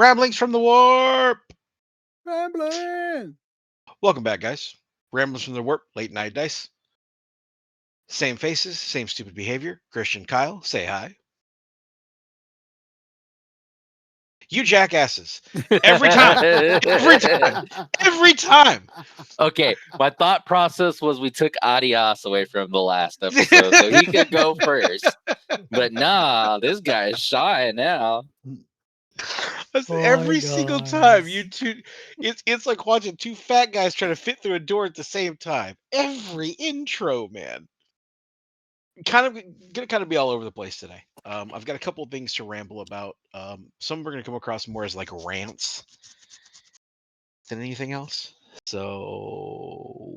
Ramblings from the warp. Ramblin'. Welcome back, guys. Ramblings from the warp. Late night dice. Same faces, same stupid behavior. Christian, Kyle, say hi. You jackasses. Every time. Every time. Okay, my thought process was we took Adios away from the last episode, so he could go first. But nah, this guy's shy now. Every single time you two, it's like watching two fat guys trying to fit through a door at the same time. Every intro, man. Gonna be all over the place today. I've got a couple of things to ramble about. Some we're gonna come across more as like rants than anything else. So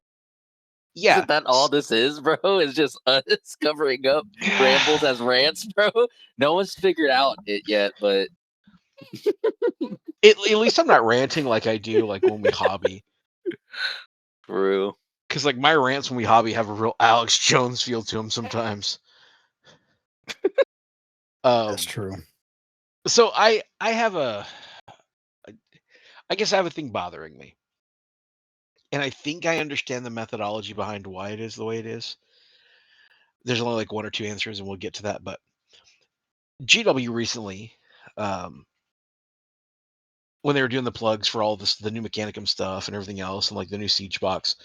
yeah, Isn't that all this is, bro? It's just us covering up rambles as rants, bro. No one's figured out it yet, but at least I'm not ranting like I do like when we hobby. true. Because like my rants when we hobby have a real Alex Jones feel to them sometimes. That's true. So I have I guess I have a thing bothering me. And I think I understand the methodology behind why it is the way it is. There's only like one or two answers, and we'll get to that. But GW recently, when they were doing the plugs for all this, the new Mechanicum stuff and everything else, and like the new Siege box,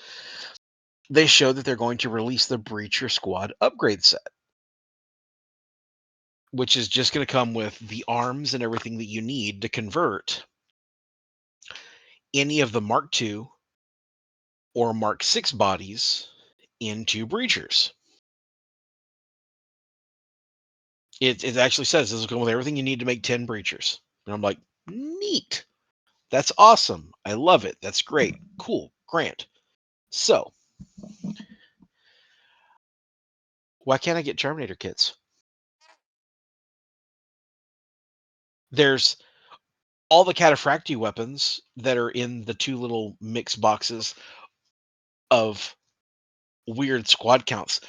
they showed that they're going to release the Breacher Squad upgrade set, which is just going to come with the arms and everything that you need to convert any of the Mark II or Mark VI bodies into Breachers. It actually says this will come with everything you need to make 10 Breachers. And I'm like, neat. That's awesome. I love it. That's great. Cool. Grant. So, why can't I get Terminator kits? There's all the Cataphractii weapons that are in the two little mix boxes of weird squad counts.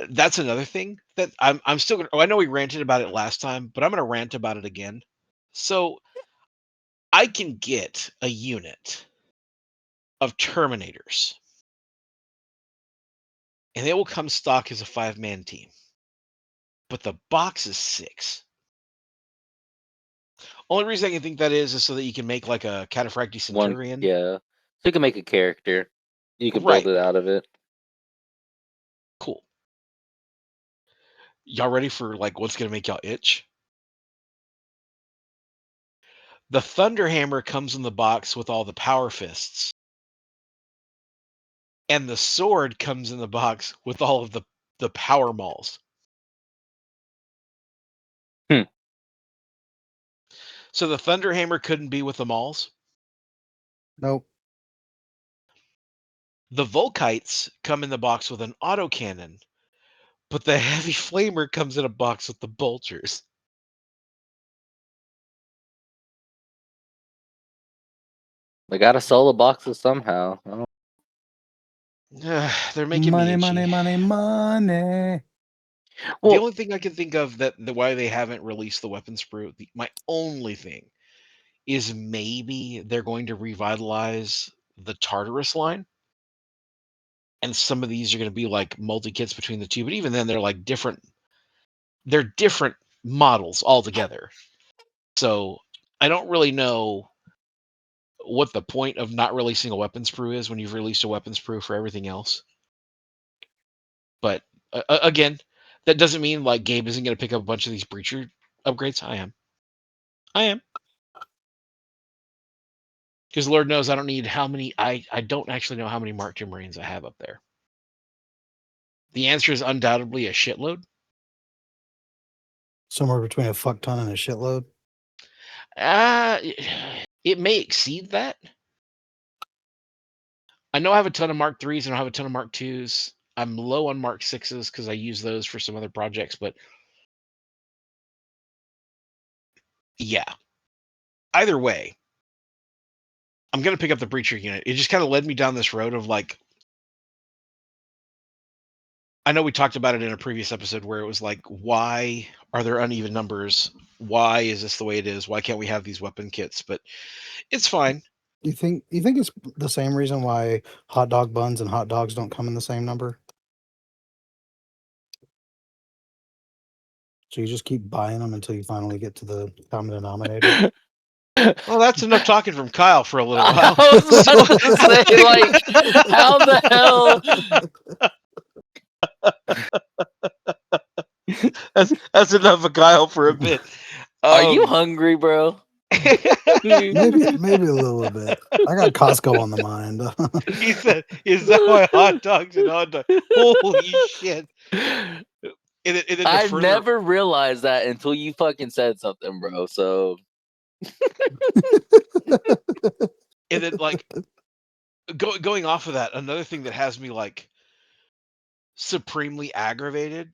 That's another thing that I'm still gonna. Oh, I know we ranted about it last time, but I'm gonna rant about it again. So I can get a unit of Terminators, and they will come stock as a 5-man team, but the box is 6. Only reason I can think that is so that you can make like a Cataphractii Centurion. Yeah. So you can make a character. You can Right. build it out of it. Cool. Y'all ready for like what's gonna make y'all itch? The Thunderhammer comes in the box with all the power fists. And the sword comes in the box with all of the power mauls. So the Thunderhammer couldn't be with the mauls. Nope. The Volkites come in the box with an autocannon, but the Heavy Flamer comes in a box with the Bolters. They gotta sell the boxes somehow. They're making money, me itchy. money. The Well, only thing I can think of why they haven't released the weapon sprue, my only thing is maybe they're going to revitalize the Tartarus line. And some of these are going to be like multi-kits between the two, but even then they're like different. They're different models altogether. So I don't really know what the point of not releasing a weapon sprue is when you've released a weapon sprue for everything else. But again, that doesn't mean like Gabe isn't going to pick up a bunch of these Breacher upgrades. I am. Because Lord knows I don't need how many. I don't actually know how many Mark II Marines I have up there. The answer is undoubtedly a shitload. Somewhere between a fuck ton and a shitload. It may exceed that. I know I have a ton of Mark IIIs and I have a ton of Mark IIs. I'm low on Mark VIs because I use those for some other projects, but yeah. Either way, I'm going to pick up the Breacher unit. It just kind of led me down this road of like, I know we talked about it in a previous episode where it was like, why are there uneven numbers? Why is this the way it is? Why can't we have these weapon kits? But it's fine. You think it's the same reason why hot dog buns and hot dogs don't come in the same number? So you just keep buying them until you finally get to the common denominator. Well, that's enough talking from Kyle for a little while. I was about to say, like, how the hell? That's enough of Kyle for a bit. Are you hungry, bro? maybe a little bit. I got Costco on the mind. He said, "Is that why hot dogs and hot dogs?" Holy shit! I never realized that until you fucking said something, bro. So, and then like going off of that, another thing that has me like supremely aggravated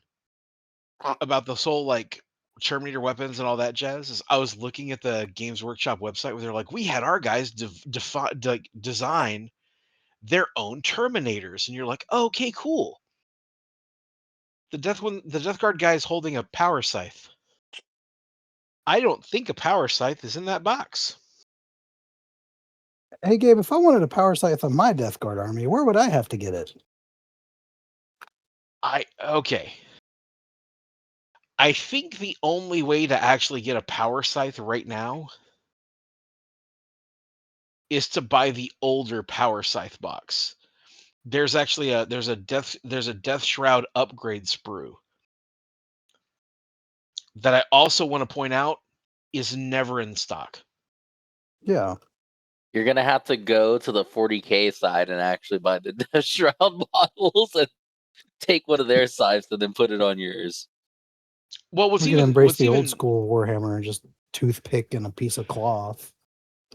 about this whole like Terminator weapons and all that jazz is I was looking at the Games Workshop website where they're like, we had our guys design their own Terminators, and you're like, oh, okay, cool. The Death Guard guy is holding a power scythe. I don't think a power scythe is in that box. Hey, Gabe, if I wanted a power scythe on my Death Guard army, where would I have to get it? Okay. I think the only way to actually get a power scythe right now is to buy the older power scythe box. There's actually a death shroud upgrade sprue that I also want to point out is never in stock. Yeah. you're gonna have to go to the 40K side and actually buy the Death Shroud models and take one of their scythes and then put it on yours. Well, We can embrace the old school Warhammer and just toothpick and a piece of cloth.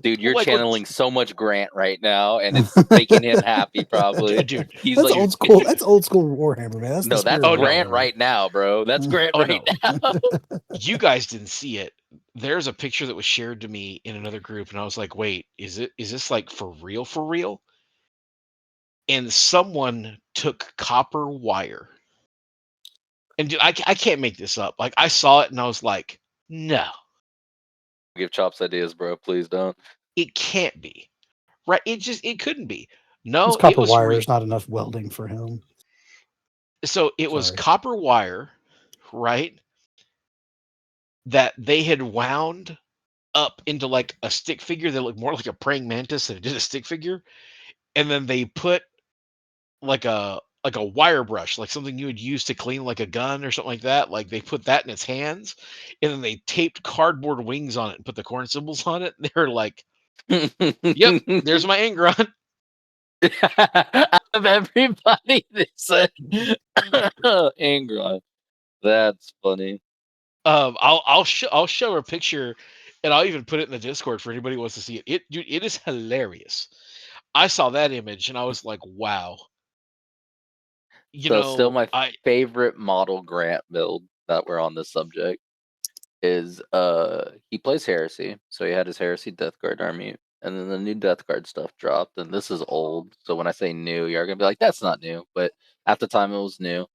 Dude, you're channeling so much Grant right now, and it's making him happy. Probably, dude. He's that's like, old school. That's old school Warhammer, man. That's no, that's Grant right now, bro. That's Grant right now. You guys didn't see it. There's a picture that was shared to me in another group, and I was like, "Wait, is this like for real? For real?" And someone took copper wire, and dude, I can't make this up. Like I saw it, and I was like, "No." Give Chops ideas, bro. Please don't. It can't be. Right? It couldn't be. No, it's copper wire. There's not enough welding for him. So it was copper wire, right? That they had wound up into like a stick figure that looked more like a praying mantis than it did a stick figure. And then they put like a wire brush, like something you would use to clean like a gun or something like that. Like they put that in its hands, and then they taped cardboard wings on it and put the corn symbols on it. They're like, "Yep, there's my Angron." Out of everybody, they said Angron. That's funny. I'll show a picture, and I'll even put it in the Discord for anybody who wants to see it. Dude, it is hilarious. I saw that image and I was like, wow. Still my favorite model Grant build that we're on this subject is he plays Heresy, so he had his Heresy Death Guard army, and then the new Death Guard stuff dropped, and this is old. So when I say new, you're gonna be like, that's not new, but at the time it was new.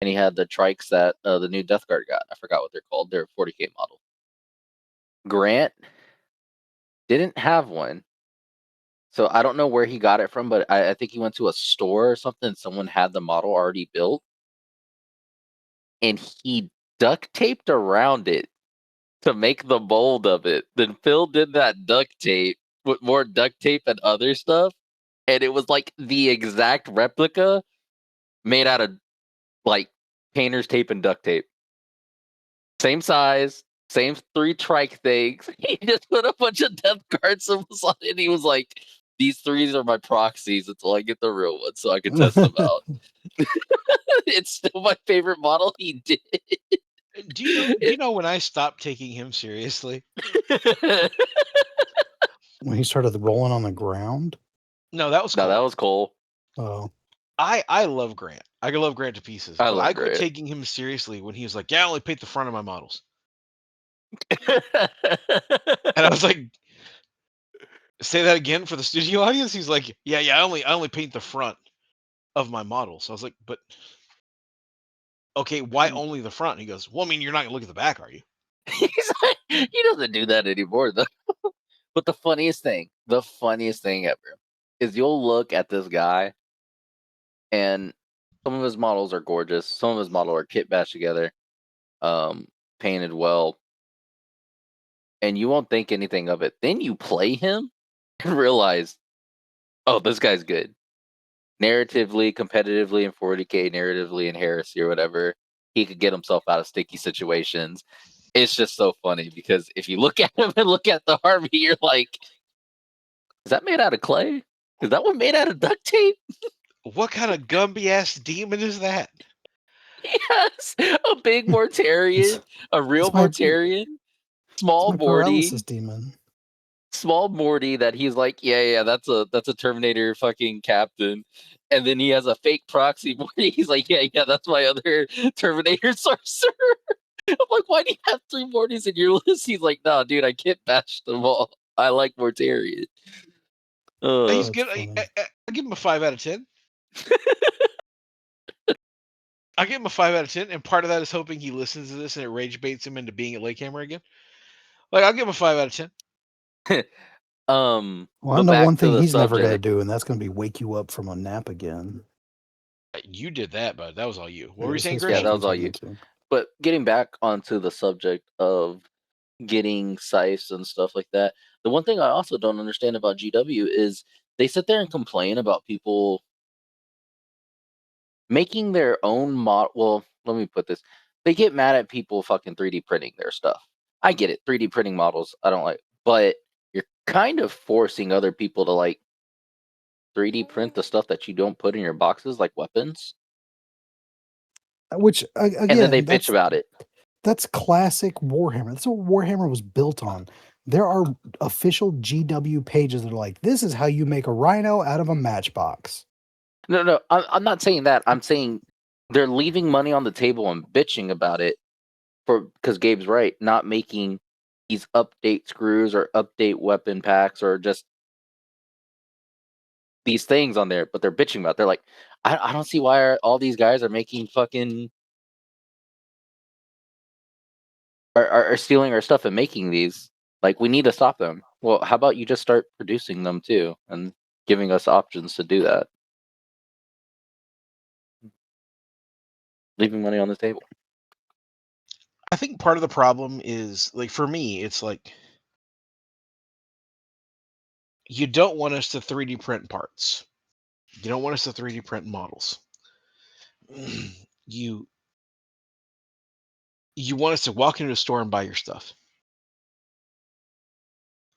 And he had the trikes that the new Death Guard got. I forgot what they're called. They're 40K model. Grant didn't have one, so I don't know where he got it from, but I think he went to a store or something. Someone had the model already built, and he duct taped around it to make the mold of it. Then Phil did that duct tape with more duct tape and other stuff, and it was like the exact replica made out of like painter's tape and duct tape. Same size, same 3 trike things. He just put a bunch of Death Guard symbols on it, and he was like, these 3s are my proxies until I get the real one so I can test them out. It's still my favorite model he did. Do you know when I stopped taking him seriously? When he started rolling on the ground? No, that was Cole. No, that was Cole. Oh. I love Grant. I love Grant to pieces. I quit taking him seriously when he was like, "Yeah, I only paint the front of my models." And I was like, "Say that again for the studio audience?" He's like, "Yeah, I only paint the front of my models." I was like, "But okay, why only the front? And he goes, well, I mean, you're not gonna look at the back, are you? He's like, he doesn't do that anymore though. But the funniest thing ever is you'll look at this guy and some of his models are gorgeous. Some of his models are kit bashed together, painted well, and you won't think anything of it. Then you play him and realize, oh, this guy's good. Narratively, competitively in 40K, narratively in Heresy or whatever, he could get himself out of sticky situations. It's just so funny because if you look at him and look at the Harvey, you're like, is that made out of clay? Is that one made out of duct tape? What kind of Gumby ass demon is that? Yes, a big Mortarian, a real It's my Mortarian, small paralysis Morty, demon. that he's like, yeah, that's a Terminator fucking captain. And then he has a fake proxy Morty. He's like, yeah, that's my other Terminator sorcerer. I'm like, why do you have 3 Mortys in your list? He's like, no, dude, I can't bash them all. I like Mortarian. He's That's good. funny. I give him a 5 out of 10. I give him a 5 out of 10, and part of that is hoping he listens to this and it rage baits him into being at Lake Hammer again. Like, I'll give him a 5 out of 10. Well, I but know back one to thing the he's never gonna subject. do, and that's gonna be wake you up from a nap again. You did that, bud. That was all you. What were you Yes, saying, his Christian? Yeah, that was all captain's you. on too. But getting back onto the subject of getting scythes and stuff like that, the one thing I also don't understand about GW is they sit there and complain about people making their own mod. Well, let me put this: they get mad at people fucking 3D printing their stuff. I get it, 3D printing models I don't like, but you're kind of forcing other people to like 3D print the stuff that you don't put in your boxes, like weapons, Which and then they again, bitch about it. that's classic Warhammer. That's what Warhammer was built on. There are official GW pages that are like, this is how you make a rhino out of a matchbox. No, I'm not saying that. I'm saying they're leaving money on the table and bitching about it because Gabe's right, not making these update screws or update weapon packs or just these things on there, but they're bitching about it. They're like, I don't see why all these guys are making fucking are stealing our stuff and making these. Like, we need to stop them. Well, how about you just start producing them too and giving us options to do that? Leaving money on the table. I think part of the problem is, like, for me, it's like you don't want us to 3D print parts. You don't want us to 3D print models. you you want us to walk into a store and buy your stuff.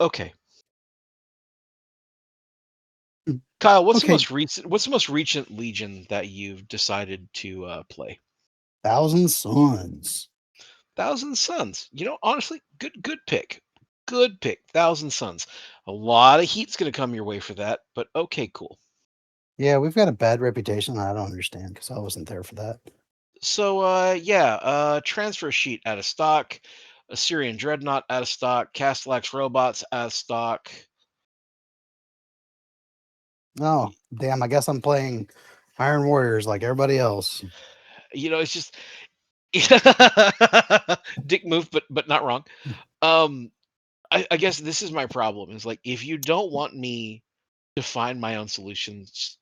Okay. Kyle, what's the Okay, most recent Legion that you've decided to play? Thousand Suns. Thousand Suns. You know, honestly, good pick. Good pick. Thousand Suns. A lot of heat's gonna come your way for that, but okay, cool. Yeah, we've got a bad reputation. I don't understand because I wasn't there for that. So transfer sheet out of stock, Assyrian Dreadnought out of stock, Castellax robots out of stock. Oh, damn, I guess I'm playing Iron Warriors like everybody else. You know, it's just dick move, but not wrong. Um, I guess this is my problem. Is like, if you don't want me to find my own solutions,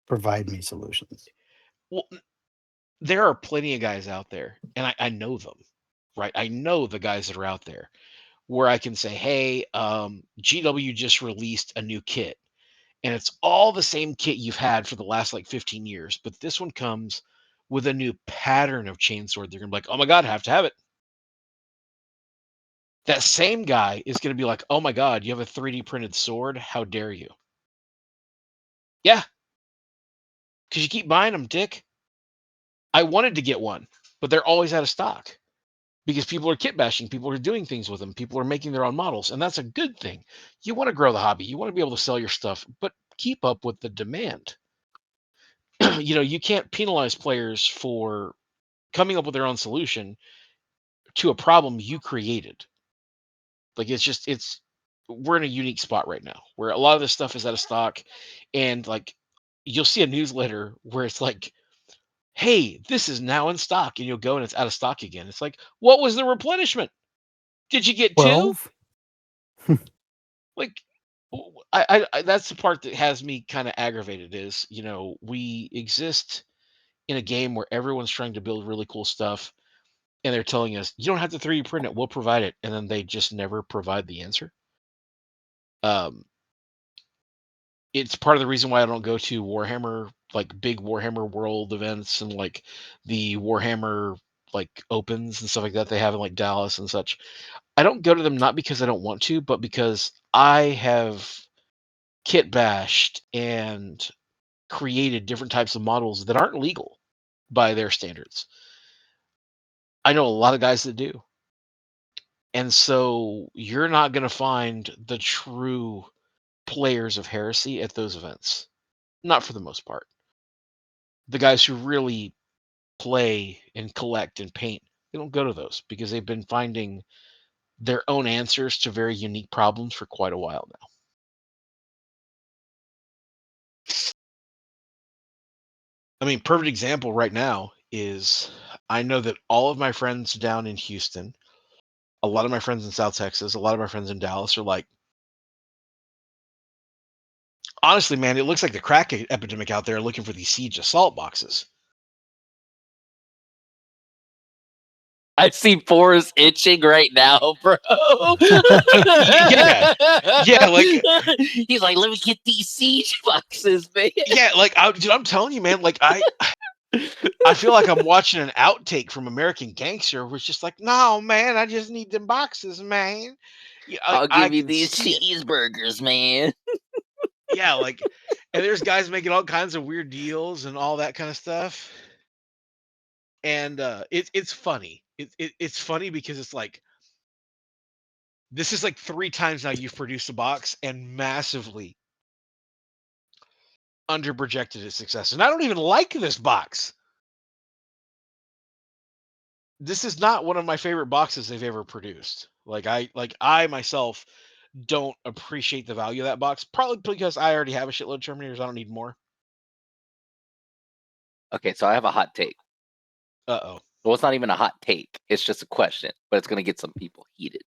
Provide me solutions. well, there are plenty of guys out there, and I know them, right? I know the guys that are out there where I can say, hey, GW just released a new kit, and it's all the same kit you've had for the last like 15 years, but this one comes with a new pattern of chainsword. They're gonna be like, oh my god, I have to have it. That same guy is gonna be like, oh my god, you have a 3D printed sword? How dare you? Yeah, because you keep buying them, dick. I wanted to get one, but they're always out of stock because people are kit bashing, people are doing things with them, people are making their own models, and that's a good thing. You want to grow the hobby, you want to be able to sell your stuff, but keep up with the demand. You know, you can't penalize players for coming up with their own solution to a problem you created. Like, it's we're in a unique spot right now where a lot of this stuff is out of stock, and like you'll see a newsletter where it's like, hey, this is now in stock, and you'll go and it's out of stock again. It's like, what was the replenishment? Did you get 2? 12? Like, I that's the part that has me kind of aggravated is, we exist in a game where everyone's trying to build really cool stuff, and they're telling us, you don't have to 3D print it, we'll provide it, and then they just never provide the answer. Um, it's part of the reason why I don't go to Warhammer, like big Warhammer World events and like the Warhammer like opens and stuff like that they have in like Dallas and such. I don't go to them not because I don't want to, but because I have kit bashed and created different types of models that aren't legal by their standards. I know a lot of guys that do. And so you're not going to find the true players of Heresy at those events. Not for the most part. The guys who really play and collect and paint, they don't go to those because they've been finding their own answers to very unique problems for quite a while now. I mean, perfect example right now is I know that all of my friends down in Houston, a lot of my friends in South Texas, a lot of my friends in Dallas are like, honestly, man, it looks like the crack epidemic out there looking for these Siege assault boxes. I see Forrest itching right now, bro. Yeah. Yeah, like he's like, let me get these siege boxes, man. yeah, like dude, I'm telling you, man, like I feel like I'm watching an outtake from American Gangster, where it's just like, no, man, I just need them boxes, man. Yeah, I'll I give you can these see it. cheeseburgers, man. Yeah, like, and there's guys making all kinds of weird deals and all that kind of stuff. And it's funny. It's funny because it's like this is like 3 times now you've produced a box and massively under projected its success. And I don't even like this box. This is not one of my favorite boxes they've ever produced. I myself don't appreciate the value of that box, probably because I already have a shitload of Terminators. I don't need more. Okay, so I have a hot take. Uh-oh. Well, it's not even a hot take. It's just a question, but it's going to get some people heated.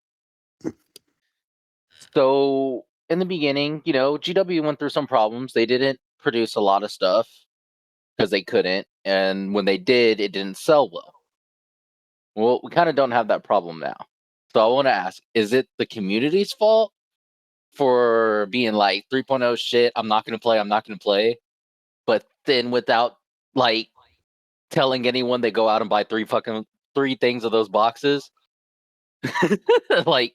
So, in the beginning, GW went through some problems. They didn't produce a lot of stuff because they couldn't. And when they did, it didn't sell well. Well, we kind of don't have that problem now. So, I want to ask, is it the community's fault for being like 3.0 shit? I'm not going to play. But then without like telling anyone they go out and buy three things of those boxes. Like,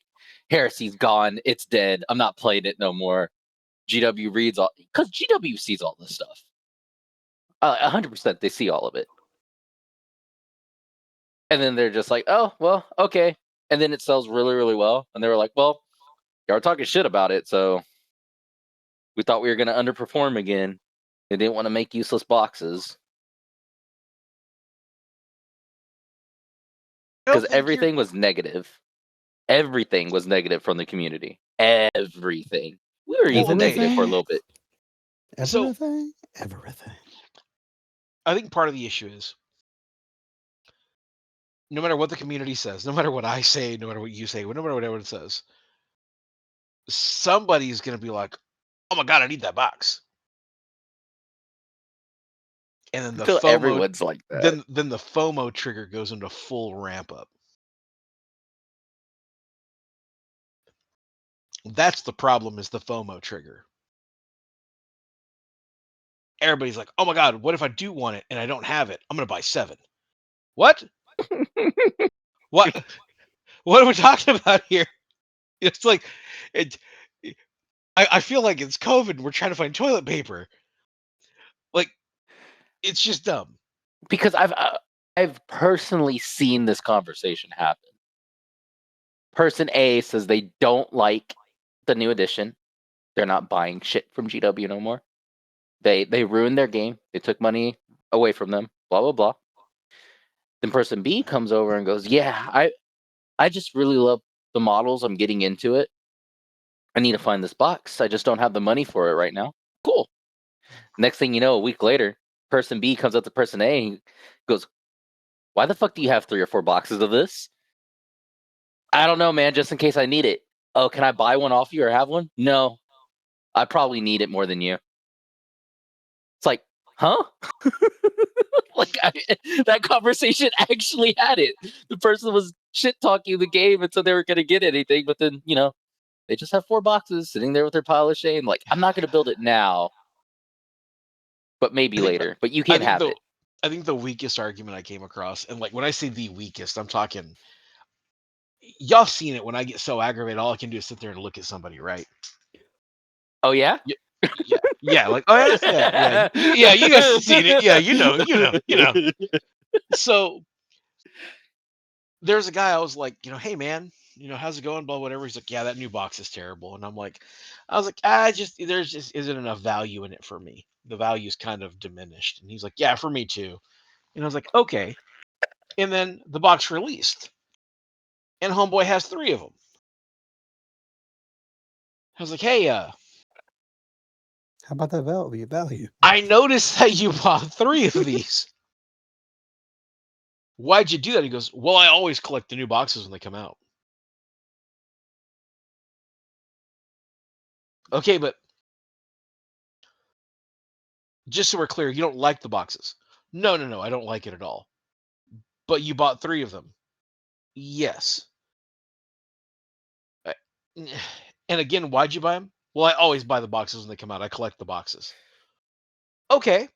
Heresy's gone. It's dead. I'm not playing it no more. GW reads all, because GW sees all this stuff. 100% they see all of it. And then they're just like, oh, well, okay. And then it sells really, really well. And they were like, well, y'all are talking shit about it. So we thought we were going to underperform again. They didn't want to make useless boxes. Because everything was negative. Everything was negative from the community. Everything. We were even negative for a little bit. Everything. I think part of the issue is no matter what the community says, no matter what I say, no matter what you say, no matter what everyone says, somebody's going to be like, oh my God, I need that box. And then the FOMO, everyone's like that. Then the FOMO trigger goes into full ramp up. That's the problem, is the FOMO trigger. Everybody's like, oh my God, what if I do want it and I don't have it? I'm going to buy 7. What? What? What are we talking about here? It's like, I feel like it's COVID. We're trying to find toilet paper. Like, it's just dumb. Because I've personally seen this conversation happen. Person A says they don't like the new edition. They're not buying shit from GW no more. They ruined their game. They took money away from them. Blah blah blah. Then person B comes over and goes, "Yeah, I just really love the models. I'm getting into it. I need to find this box. I just don't have the money for it right now." Cool. Next thing you know, a week later, person B comes up to person A and goes, "Why the fuck do you have 3 or 4 boxes of this?" "I don't know, man, just in case I need it." "Oh, can I buy one off you or have one?" "No, I probably need it more than you." It's like, huh? That conversation actually had it. The person was shit talking the game until they were going to get anything, but then, they just have 4 boxes sitting there with their pile of shame. Like, I'm not going to build it now, but maybe I think later. But you I can't think have the it. I think the weakest argument I came across, and like when I say the weakest, I'm talking y'all seen it when I get so aggravated, all I can do is sit there and look at somebody, right? Oh yeah. Yeah, yeah, like, oh yeah, you guys have seen it. Yeah, you know. So there's a guy I was like, hey man, how's it going? Blah, whatever. He's like, yeah, that new box is terrible. And I was like, there's just isn't enough value in it for me. The value's kind of diminished. And he's like, yeah, for me too. And I was like, okay. And then the box released, and Homeboy has 3 of them. I was like, hey, How about that value? I noticed that you bought 3 of these. Why'd you do that? He goes, well, I always collect the new boxes when they come out. Okay, but just so we're clear, you don't like the boxes. No, I don't like it at all. But you bought 3 of them. Yes. I- And again, why'd you buy them? Well, I always buy the boxes when they come out. I collect the boxes. Okay.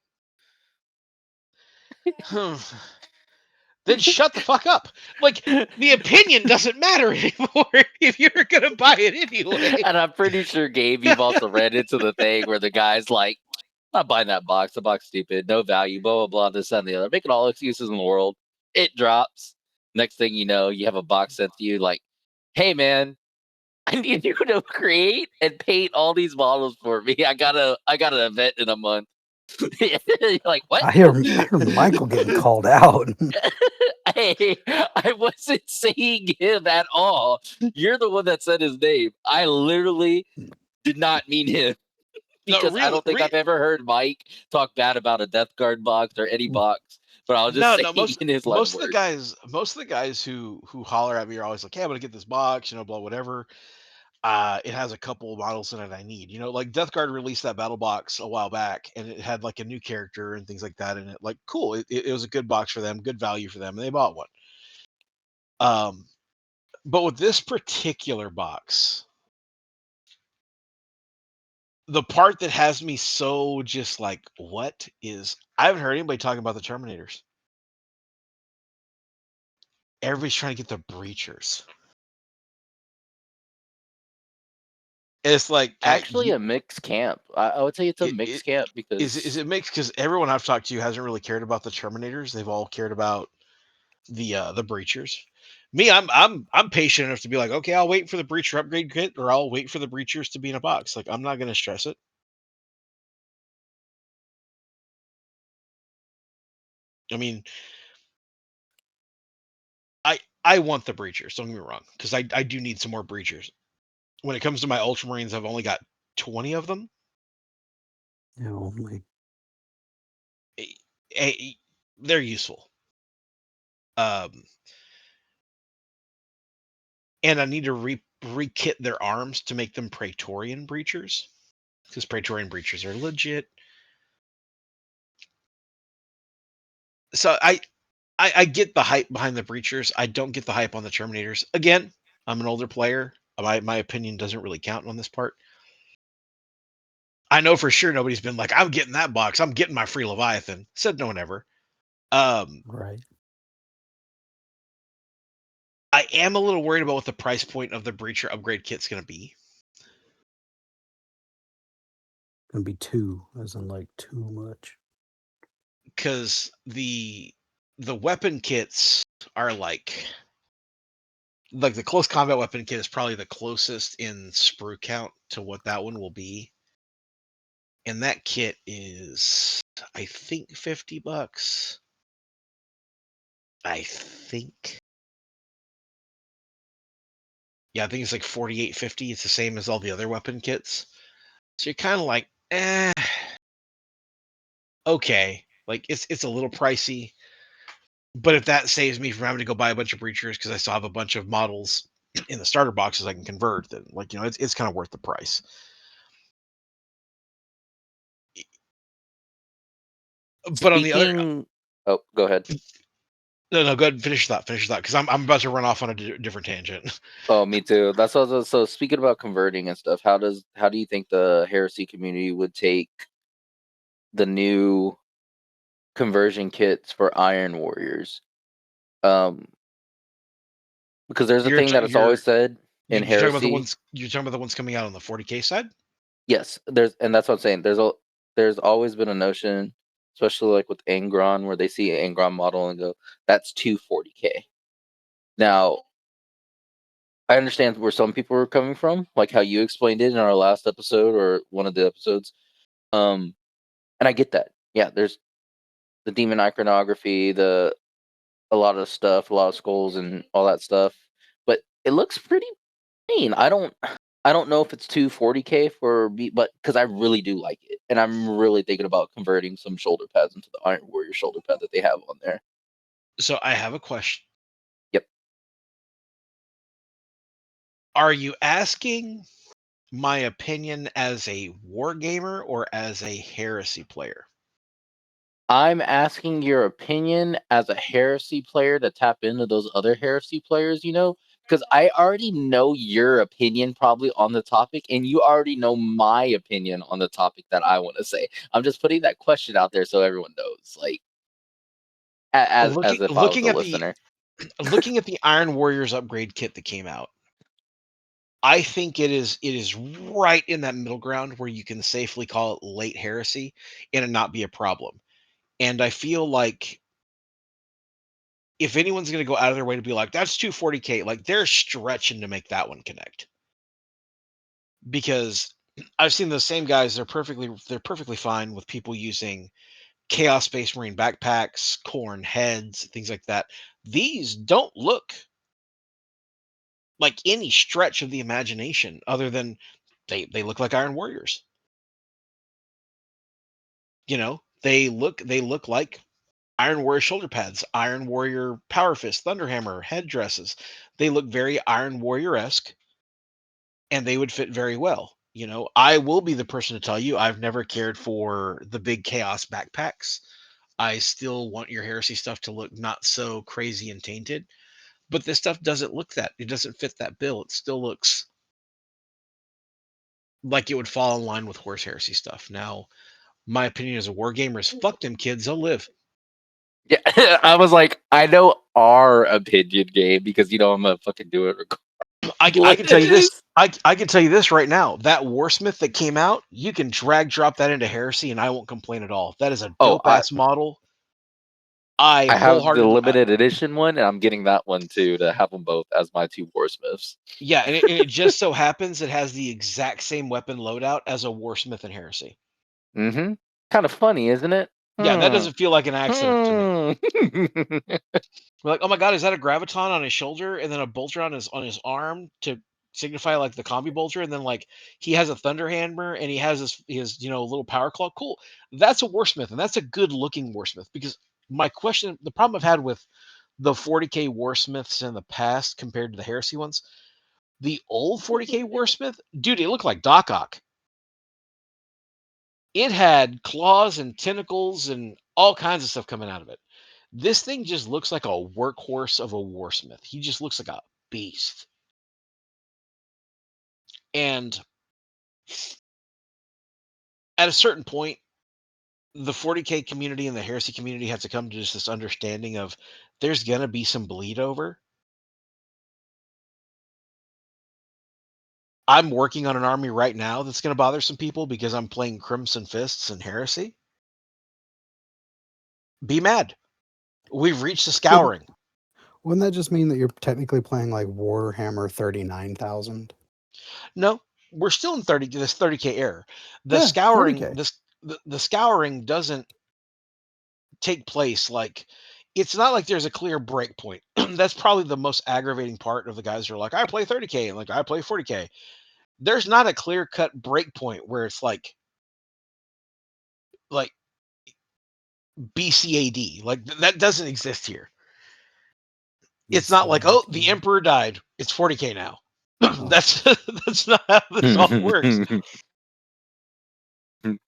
Then shut the fuck up. Like, the opinion doesn't matter anymore if you're going to buy it anyway. And I'm pretty sure, Gabe, you've also ran into the thing where the guy's like, "I'm not buying that box. The box stupid, no value, blah, blah, blah, this, that, and the other." Making all excuses in the world. It drops. Next thing you know, you have a box sent to you like, "Hey, man, I need you to create and paint all these models for me. I got an event in a month." You're like, "What?" I hear Michael getting called out. Hey, I wasn't saying him at all. You're the one that said his name. I literally did not mean him. No, Because I really, don't think I've ever heard Mike talk bad about a Death Guard box or any box. But I'll just say no. in his line of Most of the words. guys who holler at me are always like, "Hey, I'm gonna get this box," blah, whatever. It has a couple of models in it I need. Like Death Guard released that battle box a while back, and it had like a new character and things like that in it. Like, cool. It was a good box for them, good value for them, and they bought one. Um, but with this particular box, the part that has me so just like, what is? I haven't heard anybody talking about the Terminators. Everybody's trying to get the breachers. It's like, Actually, a mixed camp. I would say it's a it mixed camp is because it mixed because everyone I've talked to hasn't really cared about the Terminators. They've all cared about the breachers. Me, I'm patient enough to be like, okay, I'll wait for the breacher upgrade kit, or I'll wait for the breachers to be in a box. Like, I'm not going to stress it. I mean, I want the breachers. Don't get me wrong, because I do need some more breachers. When it comes to my Ultramarines, I've only got 20 of them. Yeah, only. They're useful. And I need to re-kit their arms to make them Praetorian breachers, because Praetorian breachers are legit. So I get the hype behind the breachers. I don't get the hype on the Terminators. Again, I'm an older player. My opinion doesn't really count on this part. I know for sure nobody's been like, I'm getting that box. I'm getting my free Leviathan. Said no one ever. Right. I am a little worried about what the price point of the breacher upgrade kit's going to be. Gonna be 2, as in like too much. Because the weapon kits are like the close combat weapon kit is probably the closest in sprue count to what that one will be. And that kit is, I think, $50. I think. Yeah, I think it's like $48.50. It's the same as all the other weapon kits. So you're kind of like, okay. Like it's a little pricey, but if that saves me from having to go buy a bunch of breachers because I still have a bunch of models in the starter boxes I can convert, then like it's kind of worth the price. But on the other, Speaking, oh, go ahead. no, go ahead and finish that. Finish that because I'm about to run off on a different tangent. Oh, me too. That's also, so. Speaking about converting and stuff, how do you think the heresy community would take the new conversion kits for Iron Warriors? Because there's a You're thing that it's always said in you're talking about the heresy. ones you're talking about the ones coming out on the 40K side. Yes, and that's what I'm saying. There's always been a notion, especially like with Angron, where they see an Angron model and go, "That's 240K." Now, I understand where some people are coming from, like how you explained it in our last episode or one of the episodes. And I get that. Yeah, there's the demon iconography, a lot of stuff, a lot of skulls and all that stuff, but it looks pretty mean. I don't know if it's 240K for me, but because I really do like it, and I'm really thinking about converting some shoulder pads into the Iron Warrior shoulder pad that they have on there. So I have a question. Yep. Are you asking my opinion as a wargamer or as a heresy player? I'm asking your opinion as a heresy player to tap into those other heresy players, because I already know your opinion probably on the topic, and you already know my opinion on the topic that I want to say. I'm just putting that question out there so everyone knows, like, as if I was Looking a at the listener. looking at the Iron Warriors upgrade kit that came out, I think it is right in that middle ground where you can safely call it late heresy and it not be a problem. And I feel like if anyone's going to go out of their way to be like that's 240K, like they're stretching to make that one connect. Because I've seen those same guys, they're perfectly fine with people using Chaos Space Marine backpacks, corn heads, things like that. These don't look like any stretch of the imagination other than they look like Iron Warriors. They look like Iron Warrior shoulder pads, Iron Warrior Power Fist, Thunderhammer, headdresses. They look very Iron Warrior-esque and they would fit very well. I will be the person to tell you I've never cared for the big chaos backpacks. I still want your heresy stuff to look not so crazy and tainted, but this stuff doesn't look that. It doesn't fit that bill. It still looks like it would fall in line with Horus Heresy stuff. Now, my opinion as a wargamer is fuck them kids, they'll live. Yeah, I was like, I know our opinion, Gabe, because I'm gonna fucking do it. I can tell you this. I can tell you this right now. That Warsmith that came out, you can drag drop that into Heresy, and I won't complain at all. That is a Oh, dope ass model. I I have the wholeheartedly, limited edition one, and I'm getting that one too to have them both as my two Warsmiths. yeah, and it just so happens it has the exact same weapon loadout as a Warsmith in Heresy. Mm-hmm. Kind of funny, isn't it? Yeah, that doesn't feel like an accident to me. Hmm. We're like, oh my god, is that a graviton on his shoulder and then a bolter on his arm to signify like the combi bolter, and then like he has a thunder hammer and he has his little power claw. Cool. That's a Warsmith, and that's a good looking Warsmith because the problem I've had with the 40K Warsmiths in the past compared to the Heresy ones, the old 40K Warsmith, dude, it looked like Doc Ock. It had claws and tentacles and all kinds of stuff coming out of it. This thing just looks like a workhorse of a warsmith. He just looks like a beast. And at a certain point, the 40K community and the heresy community have to come to just this understanding of there's going to be some bleed over. I'm working on an army right now that's going to bother some people because I'm playing Crimson Fists and Heresy. Be mad. We've reached the scouring. Wouldn't that just mean that you're technically playing like Warhammer 39,000? No, we're still in this 30K era. The Yeah, scouring 30K. the scouring doesn't take place like it's not like there's a clear break point. That's probably the most aggravating part of the guys who are like, I play 30K and like I play 40K. There's not a clear cut break point where it's like BCAD. Like that doesn't exist here. It's not like, oh, the BCAD. emperor died. It's 40K now. That's not how this all works.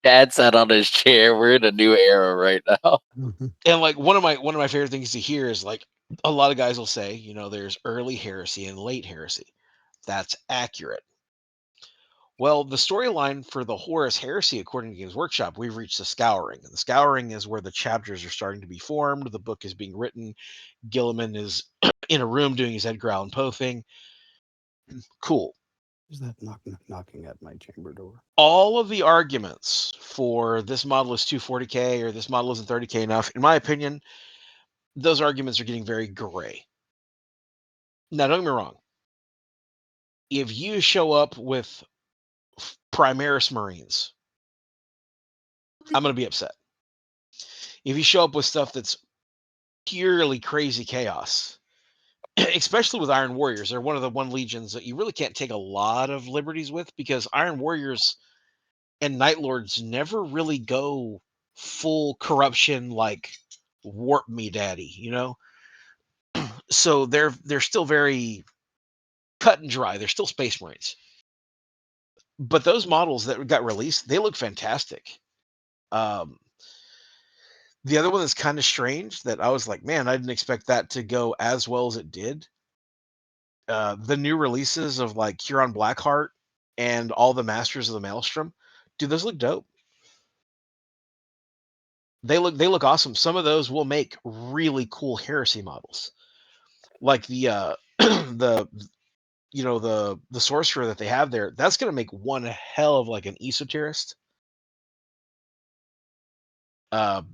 Dad sat on his chair. We're in a new era right now. Mhm. And like one of my favorite things to hear is like a lot of guys will say, you know, there's early heresy and late heresy. That's accurate. Well, the storyline for the Horus Heresy, according to Games Workshop, we've reached the Scouring. And the Scouring is where the chapters are starting to be formed. The book is being written. Gilliman is in a room doing his Edgar Allan Poe thing. Cool. Who's that knocking at my chamber door? All of the arguments for this model is 240K or this model isn't 30K enough, in my opinion, those arguments are getting very gray. Now, don't get me wrong. If you show up with Primaris Marines, I'm going to be upset. If you show up with stuff that's purely crazy chaos, especially with Iron Warriors, they're one of the one legions that you really can't take a lot of liberties with because Iron Warriors and Night Lords never really go full corruption like warp me daddy, you know? So they're still very cut and dry. They're still Space Marines. But those models that got released, they look fantastic. Um, the other one that's kind of strange that I was like, man, I didn't expect that to go as well as it did. The new releases of like Huron Blackheart and all the Masters of the Maelstrom, dude, those look dope. They look awesome. Some of those will make really cool heresy models, like the the the sorcerer that they have there. That's gonna make one hell of like an esoterist.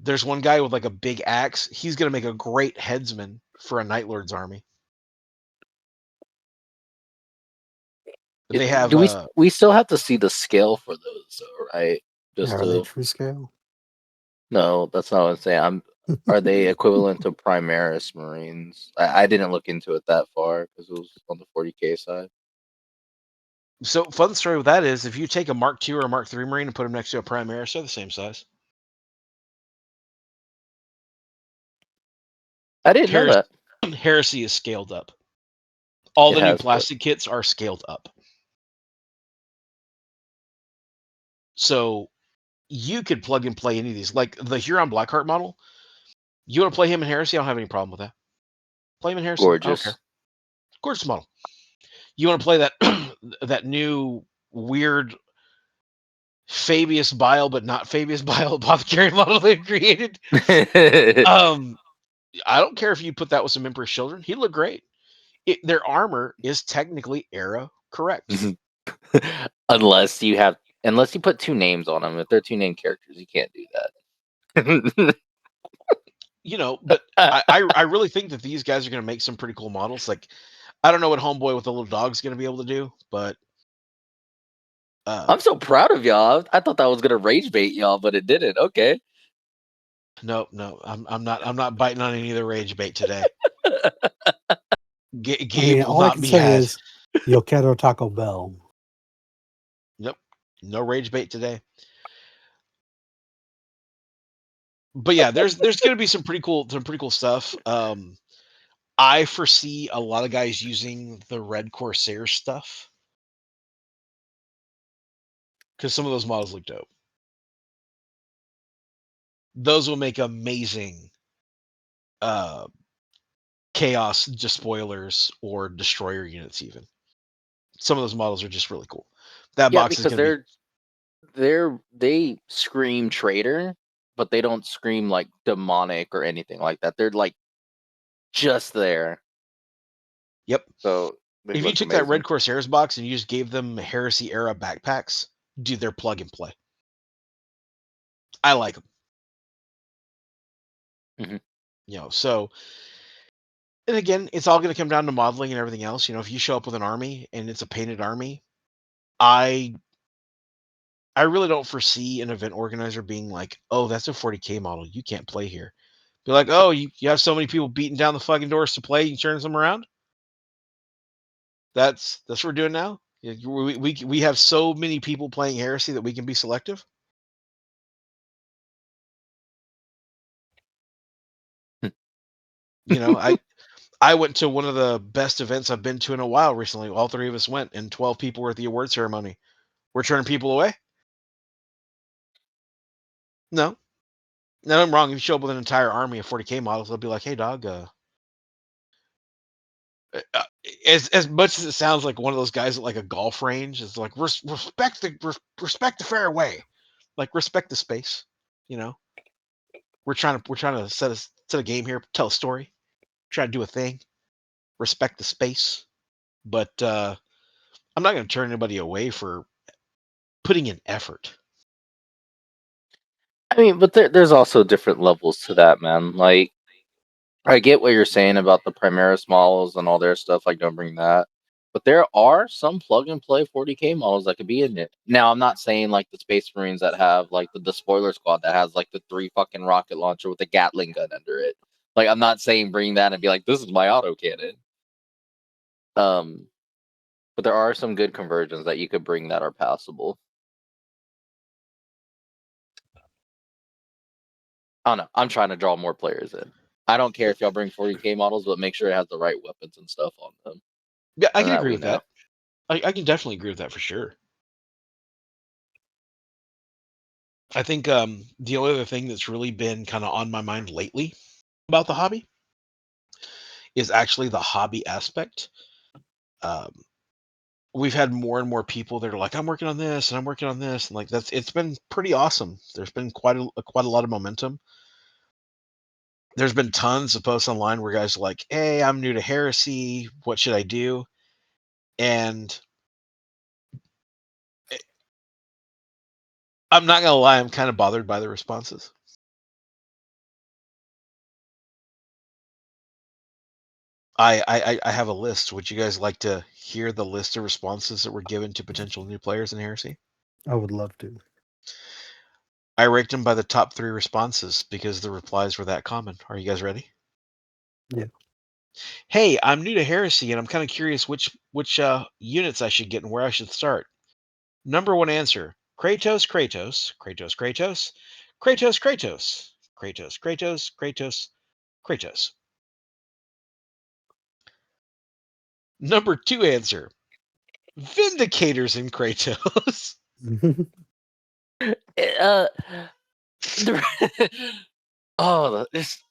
There's one guy with like a big axe. He's gonna make a great headsman for a Night Lord's army. They have Do we still have to see the scale for those, though, right? Yeah, Just are they to true scale? no, that's not what I'm saying. Are they equivalent to Primaris Marines? I didn't look into it that far because it was on the 40K side. so fun story with that is if you take a Mark II or a Mark III Marine and put them next to a Primaris, they're the same size. I didn't know Heresy, that. Heresy is scaled up. All It the new has, but plastic kits are scaled up. So you could plug and play any of these. Like the Huron Blackheart model, you want to play him in Heresy? I don't have any problem with that. Play him in Heresy. I don't care. gorgeous. Gorgeous model. You want to play that that new weird Fabius Bile, but not Fabius Bile apothecary model they created? Um, I don't care if you put that with some Emperor's Children. He'd look great. Their armor is technically era correct. unless you put two names on them. If they're two named characters, you can't do that. But I really think that these guys are going to make some pretty cool models. Like, I don't know what Homeboy with the little dog's going to be able to do, but I'm so proud of y'all. I thought that was gonna rage bait y'all, but it didn't. Okay. no, I'm not biting on any of the rage bait today. Gabe will all I not can be say had. is Yo quiero Taco Bell. Nope, no rage bait today. But yeah, there's going to be some pretty cool stuff. I foresee a lot of guys using the Red Corsair stuff because some of those models look dope. Those will make amazing chaos despoilers or destroyer units. Even some of those models are just really cool. That Yeah, box is because going to be they scream traitor, but they don't scream like demonic or anything like that. They're like just there. yep. So they If you look took that Red amazing. Corsairs box and you just gave them Heresy era backpacks, dude, they're plug and play. I like them. Mhm. So and again, it's all going to come down to modeling and everything else. If you show up with an army and it's a painted army, I really don't foresee an event organizer being like, "Oh, that's a 40K model. You can't play here." Be like, "Oh, you have so many people beating down the fucking doors to play. You turn them around." That's what we're doing now. Yeah, we have so many people playing Heresy that we can be selective. You know, I went to one of the best events I've been to in a while recently. All three of us went, and 12 people were at the award ceremony. We're turning people away? No. No, I'm wrong. If you show up with an entire army of 40K models, they'll be like, "Hey, dog." As much as it sounds like one of those guys at like a golf range, is like respect the fairway, like respect the space. You know, we're trying to set a game here, tell a story, try to do a thing, respect the space. But I'm not going to turn anybody away for putting in effort. I mean, but there's also different levels to that, man. Like, I get what you're saying about the Primaris models and all their stuff. Like, don't bring that. But there are some plug and play 40K models that could be in it. Now, I'm not saying like the Space Marines that have like the spoiler squad that has like the 3 fucking rocket launcher with a Gatling gun under it. Like, I'm not saying bring that and be like, this is my autocannon. But there are some good conversions that you could bring that are passable. I don't know. I'm trying to draw more players in. I don't care if y'all bring 40K models, but make sure it has the right weapons and stuff on them. Yeah, I And can that agree we with know. that. I can definitely agree with that for sure. I think the only other thing that's really been kind of on my mind lately about the hobby is actually the hobby aspect. Um, we've had more and more people that are like, "I'm working on this and I'm working on this," and like it's been pretty awesome. There's been quite a lot of momentum. There's been tons of posts online where guys are like, "Hey, I'm new to Heresy. What should I do?" And eh, I'm not gonna lie, I'm kind of bothered by the responses. I have a list. Would you guys like to hear the list of responses that were given to potential new players in Heresy? I would love to. I ranked them by the top 3 responses because the replies were that common. Are you guys ready? Yeah. Hey, I'm new to Heresy and I'm kind of curious which units I should get and where I should start. Number 1 answer: Kratos, Kratos, Kratos, Kratos, Kratos, Kratos, Kratos, Kratos, Kratos, Kratos. Number 2 answer: Vindicators and Kratos. It's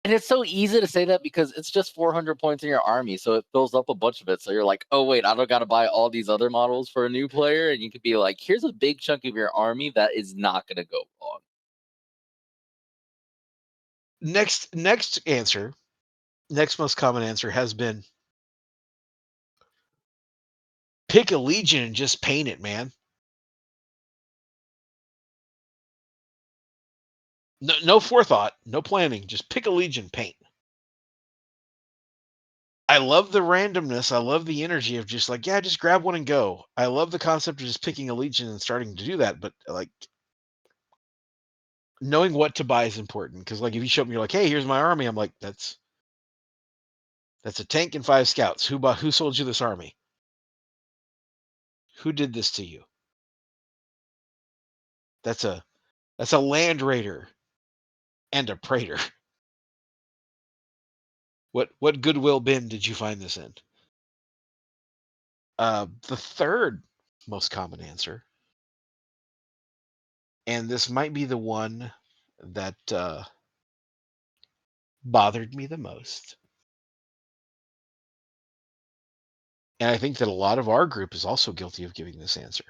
and it's so easy to say that because it's just 400 points in your army, so it fills up a bunch of it. So you're like, oh wait, I don't got to buy all these other models for a new player, and you could be like, here's a big chunk of your army that is not going to go wrong. Next answer, next most common answer has been pick a legion and just paint it, man. No forethought, no planning, just pick a legion, paint. I love the randomness. I love the energy of just like, yeah, just grab one and go. I love the concept of just picking a legion and starting to do that, but like knowing what to buy is important because like if you show me, you're like, hey, here's my army. I'm like, that's a tank and 5 scouts. Who sold you this army? Who did this to you? That's a land raider and a praetor. What goodwill bin did you find this in? The third most common answer, and this might be the one that bothered me the most, and I think that a lot of our group is also guilty of giving this answer.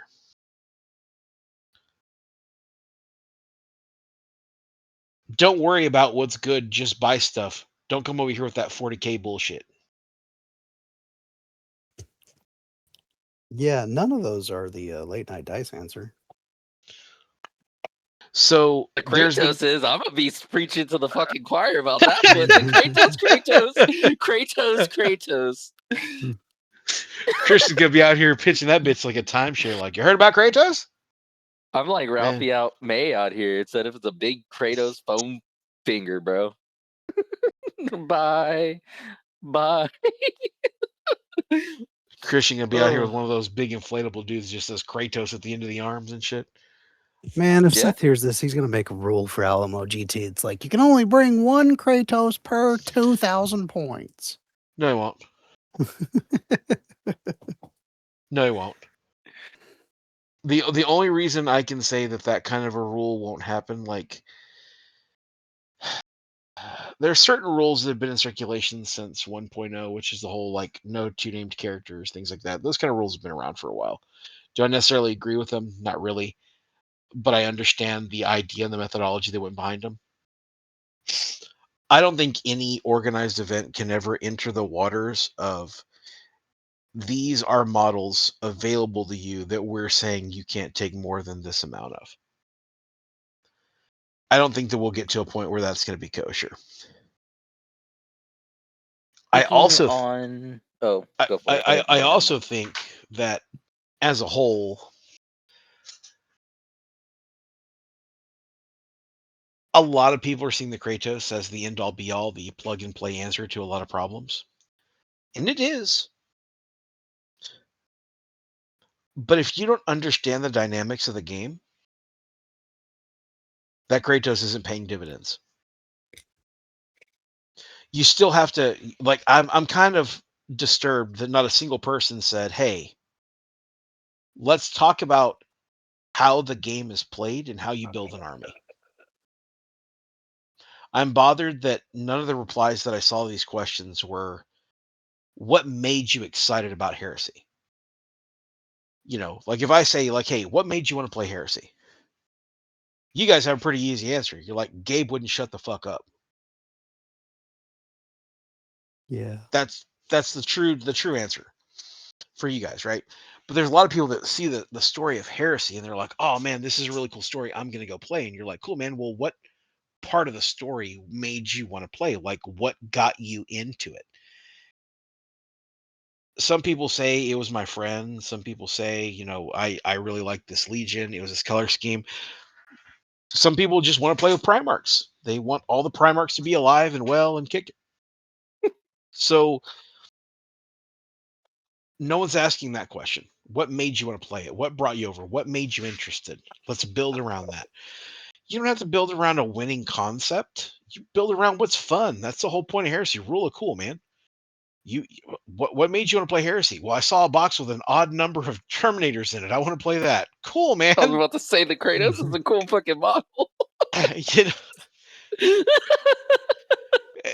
Don't worry about what's good, just buy stuff. Don't come over here with that 40K bullshit. Yeah, none of those are the late night dice answer. So The there's been Kratos is, I'm gonna be preaching to the fucking choir about that one. Kratos, Kratos. Christian's gonna be out here pitching that bitch like a timeshare. Like, you heard about Kratos? I'm like Man. Ralphie out May out here. It said if it's a big Kratos foam finger, bro. Bye. Christian gonna be out here with Oh. one of those big inflatable dudes that just says Kratos at the end of the arms and shit. Man, if Yeah. Seth hears this, he's gonna make a rule for Alamo GT. It's like you can only bring one Kratos per 2,000 points. No, he won't. No, he won't. The only reason I can say that kind of a rule won't happen, like, there are certain rules that have been in circulation since 1.0, which is the whole like no two named characters, things like that. Those kind of rules have been around for a while. Do I necessarily agree with them? Not really, but I understand the idea and the methodology that went behind them. I don't think any organized event can ever enter the waters of these are models available to you that we're saying you can't take more than this amount of. I don't think that we'll get to a point where that's going to be kosher. I Speaking also, on, oh, go for it. Go ahead, I Ramble. also think that as a whole, a lot of people are seeing the Kratos as the end all be all, the plug and play answer to a lot of problems, and it is. But if you don't understand the dynamics of the game, that Kratos isn't paying dividends. You still have to like. I'm kind of disturbed that not a single person said, "Hey, let's talk about how the game is played and how you build an army." I'm bothered that none of the replies that I saw to these questions were, "What made you excited about Heresy?" You know, like if I say, like, "Hey, what made you want to play Heresy?" You guys have a pretty easy answer. You're like, Gabe wouldn't shut the fuck up. Yeah. That's the true answer for you guys, right? But there's a lot of people that see the story of Heresy and they're like, "Oh man, this is a really cool story. I'm gonna go play." And you're like, "Cool, man. Well, what part of the story made you want to play? Like, what got you into it?" Some people say it was my friend. Some people say, I really like this Legion. It was this color scheme. Some people just want to play with Primarchs. They want all the Primarchs to be alive and well and kicking. So no one's asking that question. What made you want to play it? What brought you over? What made you interested? Let's build around that. You don't have to build around a winning concept. You build around what's fun. That's the whole point of Heresy. Rule of cool, man. What made you want to play Heresy? Well, I saw a box with an odd number of Terminators in it. I want to play that. Cool, man. I was about to say the Kratos is a cool fucking model.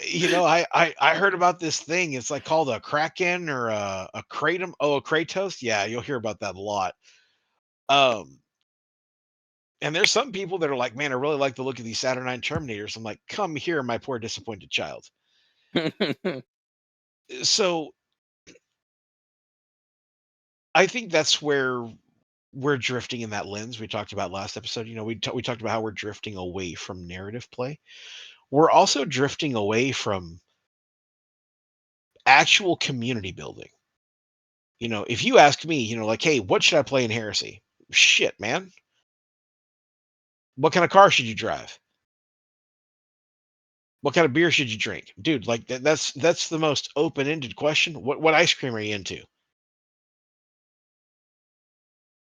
you know, I heard about this thing. It's like called a Kraken or a Kratom. Oh, a Kratos. Yeah, you'll hear about that a lot. Um, and there's some people that are like, man, I really like the look of these Saturnine Terminators. I'm like, come here, my poor disappointed child. So I think that's where we're drifting in that lens we talked about last episode. We talked about how we're drifting away from narrative play. We're also drifting away from actual community building. If you ask me, like, hey, what should I play in Heresy? Shit, man. What kind of car should you drive? What kind of beer should you drink? Dude, like that's the most open-ended question. What ice cream are you into?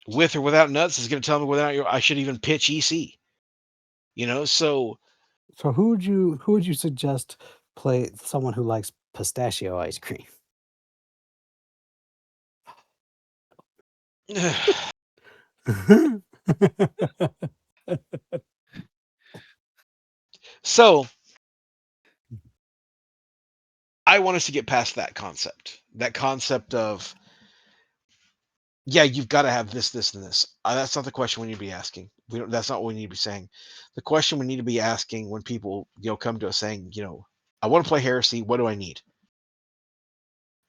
With or without nuts is going to tell me whether or not I should even pitch EC. So So who would you suggest play someone who likes pistachio ice cream? so I want us to get past that concept. That concept of, yeah, you've got to have this, this, and this. That's not the question we need to be asking. That's not what we need to be saying. The question we need to be asking when people, come to us saying, I want to play Heresy. What do I need?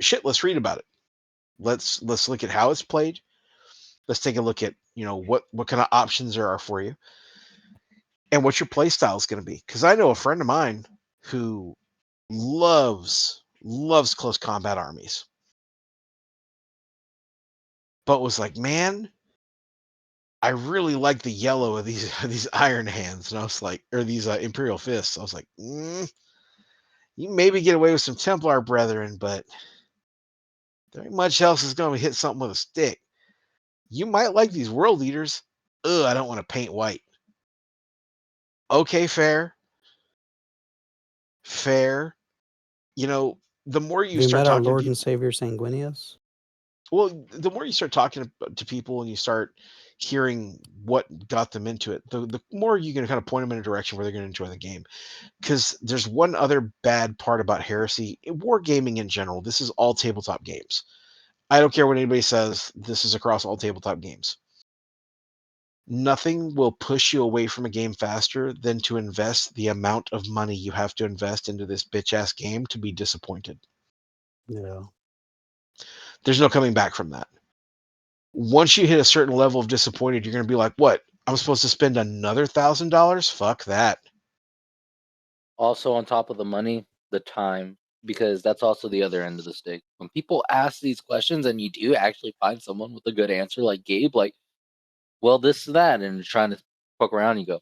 Shit, let's read about it. Let's look at how it's played. Let's take a look at, what kind of options there are for you and what your play style is going to be. Because I know a friend of mine who loves close combat armies, but was like, man, I really like the yellow of these these Iron Hands, and I was like, or these Imperial Fists. I was like, you maybe get away with some Templar Brethren, but there ain't much else is going to hit something with a stick. You might like these World Eaters. ugh, I don't want to paint white. Okay, fair. Fair. You know, the more you Have you start met our talking to Lord and people, Savior Sanguinius? well, the more you start talking to people and you start hearing what got them into it, the more you can kind of point them in a direction where they're going to enjoy the game. Because there's one other bad part about Heresy, wargaming in general. This is all tabletop games. I don't care what anybody says. This is across all tabletop games. Nothing will push you away from a game faster than to invest the amount of money you have to invest into this bitch ass game to be disappointed. Yeah. There's no coming back from that. Once you hit a certain level of disappointed, you're going to be like, what? I'm supposed to spend another $1,000? Fuck that. Also, on top of the money, the time, because that's also the other end of the stick. When people ask these questions and you do actually find someone with a good answer, like Gabe, like, well, this, that, and you're trying to poke around, you go,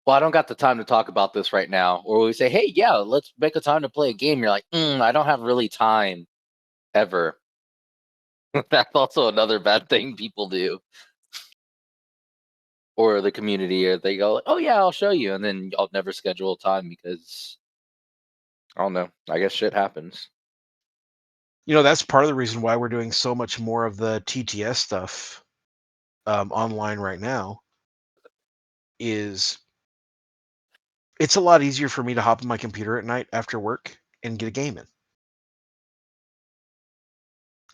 well, I don't got the time to talk about this right now. Or we say, hey, yeah, let's make a time to play a game. You're like, I don't have really time ever. That's also another bad thing people do. Or the community, or they go, oh, yeah, I'll show you. And then y'all never schedule a time because, I don't know, I guess shit happens. You know, that's part of the reason why we're doing so much more of the TTS stuff online right now is it's a lot easier for me to hop on my computer at night after work and get a game in.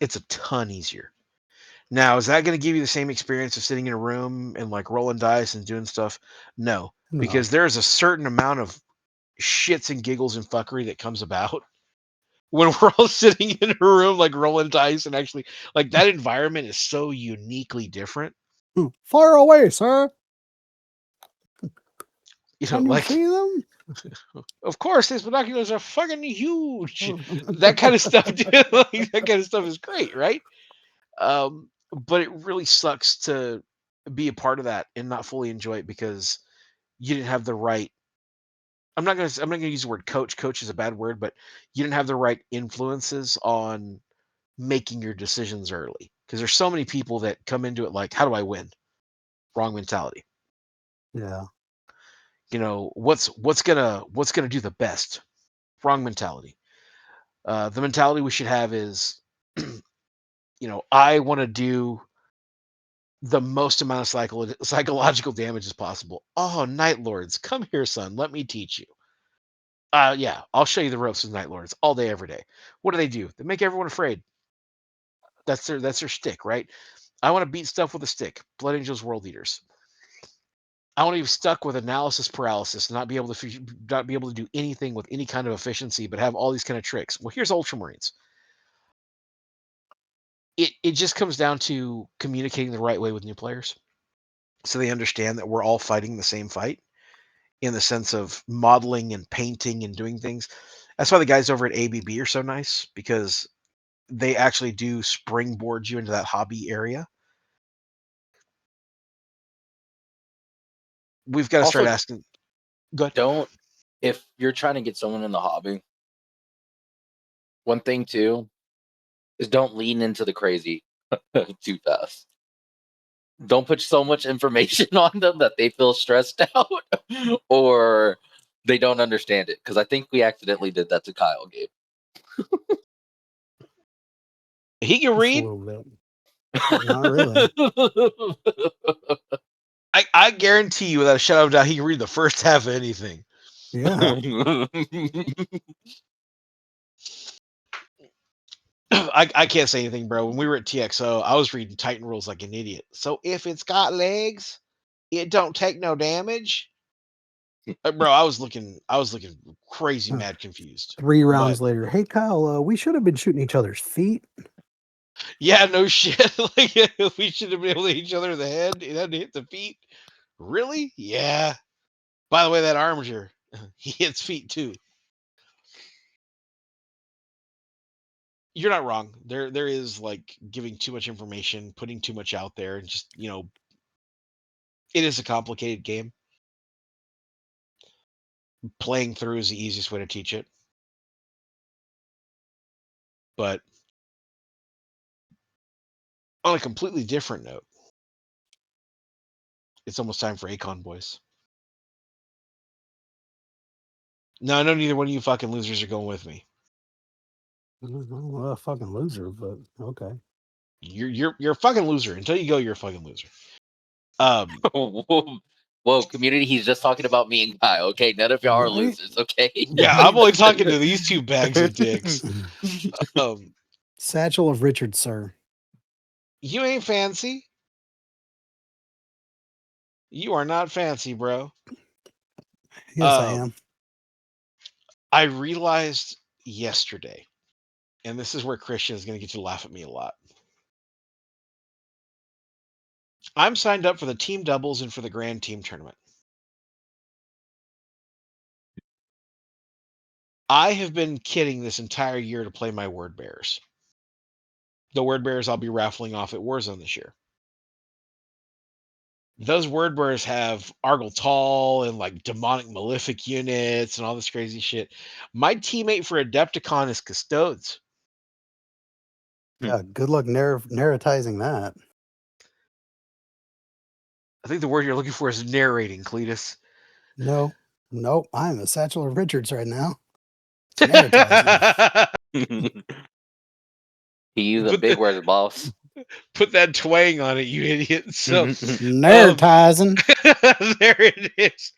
It's a ton easier. Now, is that going to give you the same experience of sitting in a room and like rolling dice and doing stuff? No, No. because there's a certain amount of shits and giggles and fuckery that comes about when we're all sitting in a room like rolling dice and actually like that environment is so uniquely different. Fire away, sir. You know, Can you like see them? of course these binoculars are fucking huge. That kind of stuff, dude, like that kind of stuff is great, right? But it really sucks to be a part of that and not fully enjoy it because you didn't have the right. I'm not gonna use the word coach. Coach is a bad word, but you didn't have the right influences on making your decisions early. Because there's so many people that come into it like, how do I win? Wrong mentality. Yeah. You know, what's gonna do the best? Wrong mentality. The mentality we should have is, I want to do the most amount of psychological damage as possible. Oh, Night Lords, come here, son. Let me teach you. Yeah, I'll show you the ropes of Night Lords all day, every day. What do? They make everyone afraid. That's their stick, right? I want to beat stuff with a stick. Blood Angels, World Eaters. I want to be stuck with analysis paralysis, not be able to do anything with any kind of efficiency, but have all these kind of tricks. Well, here's Ultramarines. It just comes down to communicating the right way with new players, so they understand that we're all fighting the same fight in the sense of modeling and painting and doing things. That's why the guys over at ABB are so nice because they actually do springboard you into that hobby area. We've got to start Also, asking. Good. don't, if you're trying to get someone in the hobby, one thing too is don't lean into the crazy too fast. Don't put so much information on them that they feel stressed out or they don't understand it. Because I think we accidentally did that to Kyle, Gabe. He can Just a read. little bit. Not really. I guarantee you, without a shadow of a doubt, he can read the first half of anything. Yeah. I can't say anything, bro. When we were at TXO, I was reading Titan rules like an idiot. So if it's got legs, it don't take no damage. Bro, I was looking crazy, mad, confused. 3 But rounds later, hey Kyle, we should have been shooting each other's feet. yeah, no shit. Like we should have been able to hit each other in the head. It had to hit the feet. Really? Yeah. By the way, that armature, he hits feet too. You're not wrong. There is like giving too much information, putting too much out there, and just it is a complicated game. Playing through is the easiest way to teach it. But on a completely different note, It's almost time for Akon boys. No, I know neither one of you fucking losers are going with me. I'm a fucking loser, but okay. You're a fucking loser. Until you go, you're a fucking loser. Whoa, community, he's just talking about me and Kyle, okay? None of y'all are Right? losers, okay? Yeah, I'm only talking to these two bags of dicks. Satchel of Richard, sir. You ain't fancy. You are not fancy, bro. Yes, I am. I realized yesterday, and this is where Christian is going to get you to laugh at me a lot. I'm signed up for the team doubles and for the grand team tournament. I have been kidding this entire year to play my word bearers. The word bearers I'll be raffling off at Warzone this year. Those word bearers have Argle Tall and like demonic malefic units and all this crazy shit. My teammate for Adepticon is Custodes. Yeah, good luck narratizing that. I think the word you're looking for is narrating, Cletus. No, nope. I'm a Satchel of Richards right now. It's narratizing. He used a big word, boss. Put that twang on it, you idiot. So narratizing. there it is.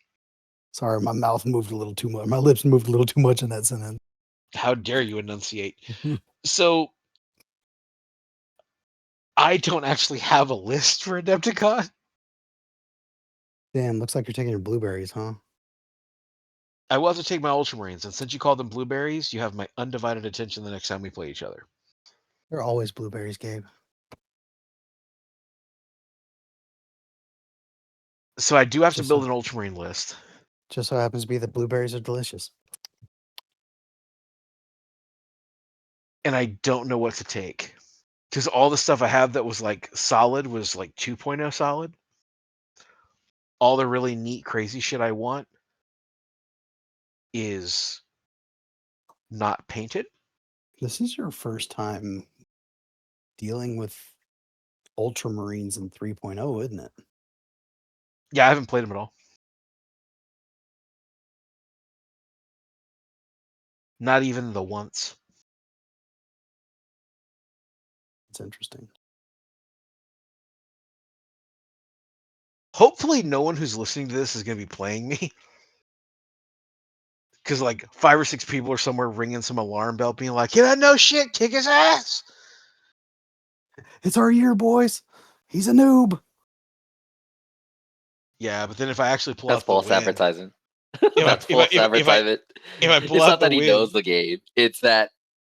Sorry, my mouth moved a little too much. My lips moved a little too much in that sentence. How dare you enunciate? So I don't actually have a list for Adepticon. Damn, looks like you're taking your blueberries, huh? I will have to take my Ultramarines, and since you call them blueberries, you have my undivided attention the next time we play each other. They're always blueberries, Gabe. So I do have to build an Ultramarine list. Just so happens to be that blueberries are delicious. And I don't know what to take. Because all the stuff I have that was like solid was like 2.0 solid. All the really neat, crazy shit I want is not painted. This is your first time dealing with Ultramarines in 3.0, isn't it? Yeah, I haven't played them at all. Not even the once. It's interesting. Hopefully no one who's listening to this is going to be playing me. Because like 5 or 6 people are somewhere ringing some alarm bell being like, yeah, no shit, kick his ass. It's our year, boys. He's a noob. Yeah, but then if I actually pull That's out the false win, advertising. if That's false advertisement. I pull It's out not the that he win, knows the game. It's that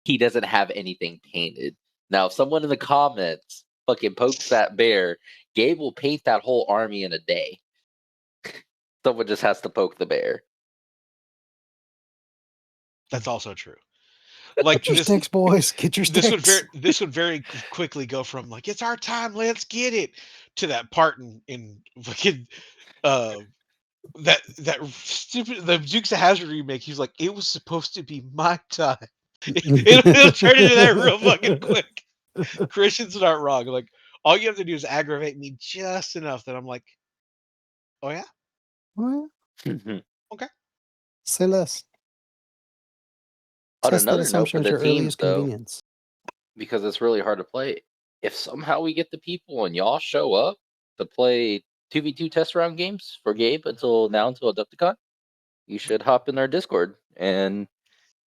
he doesn't have anything painted. Now, if someone in the comments fucking pokes that bear, Gabe will paint that whole army in a day. Someone just has to poke the bear. that's also true. Like Get your sticks, boys. Get your sticks. This would very quickly go from like it's our time, let's get it, to that part in fucking that stupid the Dukes of Hazzard remake. He's like, it was supposed to be my time. It'll turn into that real fucking quick. Christian's not wrong. Like all you have to do is aggravate me just enough that I'm like, oh yeah, Well, okay. say less. On Test that another note for assumption at the your teams, earliest though, convenience. because it's really hard to play, if somehow we get the people and y'all show up to play 2v2 test round games for Gabe until Adepticon, you should hop in our Discord and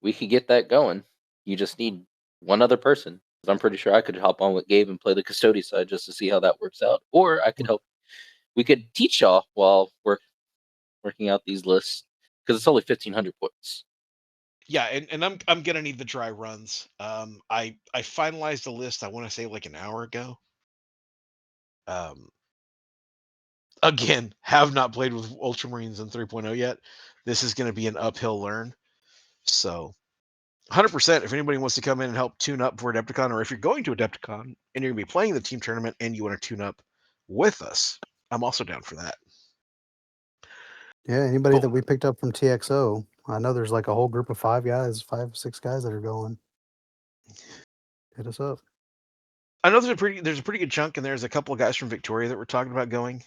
we could get that going. You just need one other person. 'Cause I'm pretty sure I could hop on with Gabe and play the custody side just to see how that works out. Or I could help. We could teach y'all while we're working out these lists because it's only 1,500 points. Yeah, and I'm gonna need the dry runs. I finalized the list. I want to say like an hour ago. Again, have not played with Ultramarines in 3.0 yet. This is going to be an uphill learn. So, 100%. If anybody wants to come in and help tune up for Adepticon, or if you're going to Adepticon and you're going to be playing the team tournament and you want to tune up with us, I'm also down for that. Yeah, anybody that we picked up from TXO, I know there's like a whole group of 5, 6 guys that are going. Hit us up. I know there's a pretty good chunk, and there's a couple of guys from Victoria that we're talking about going.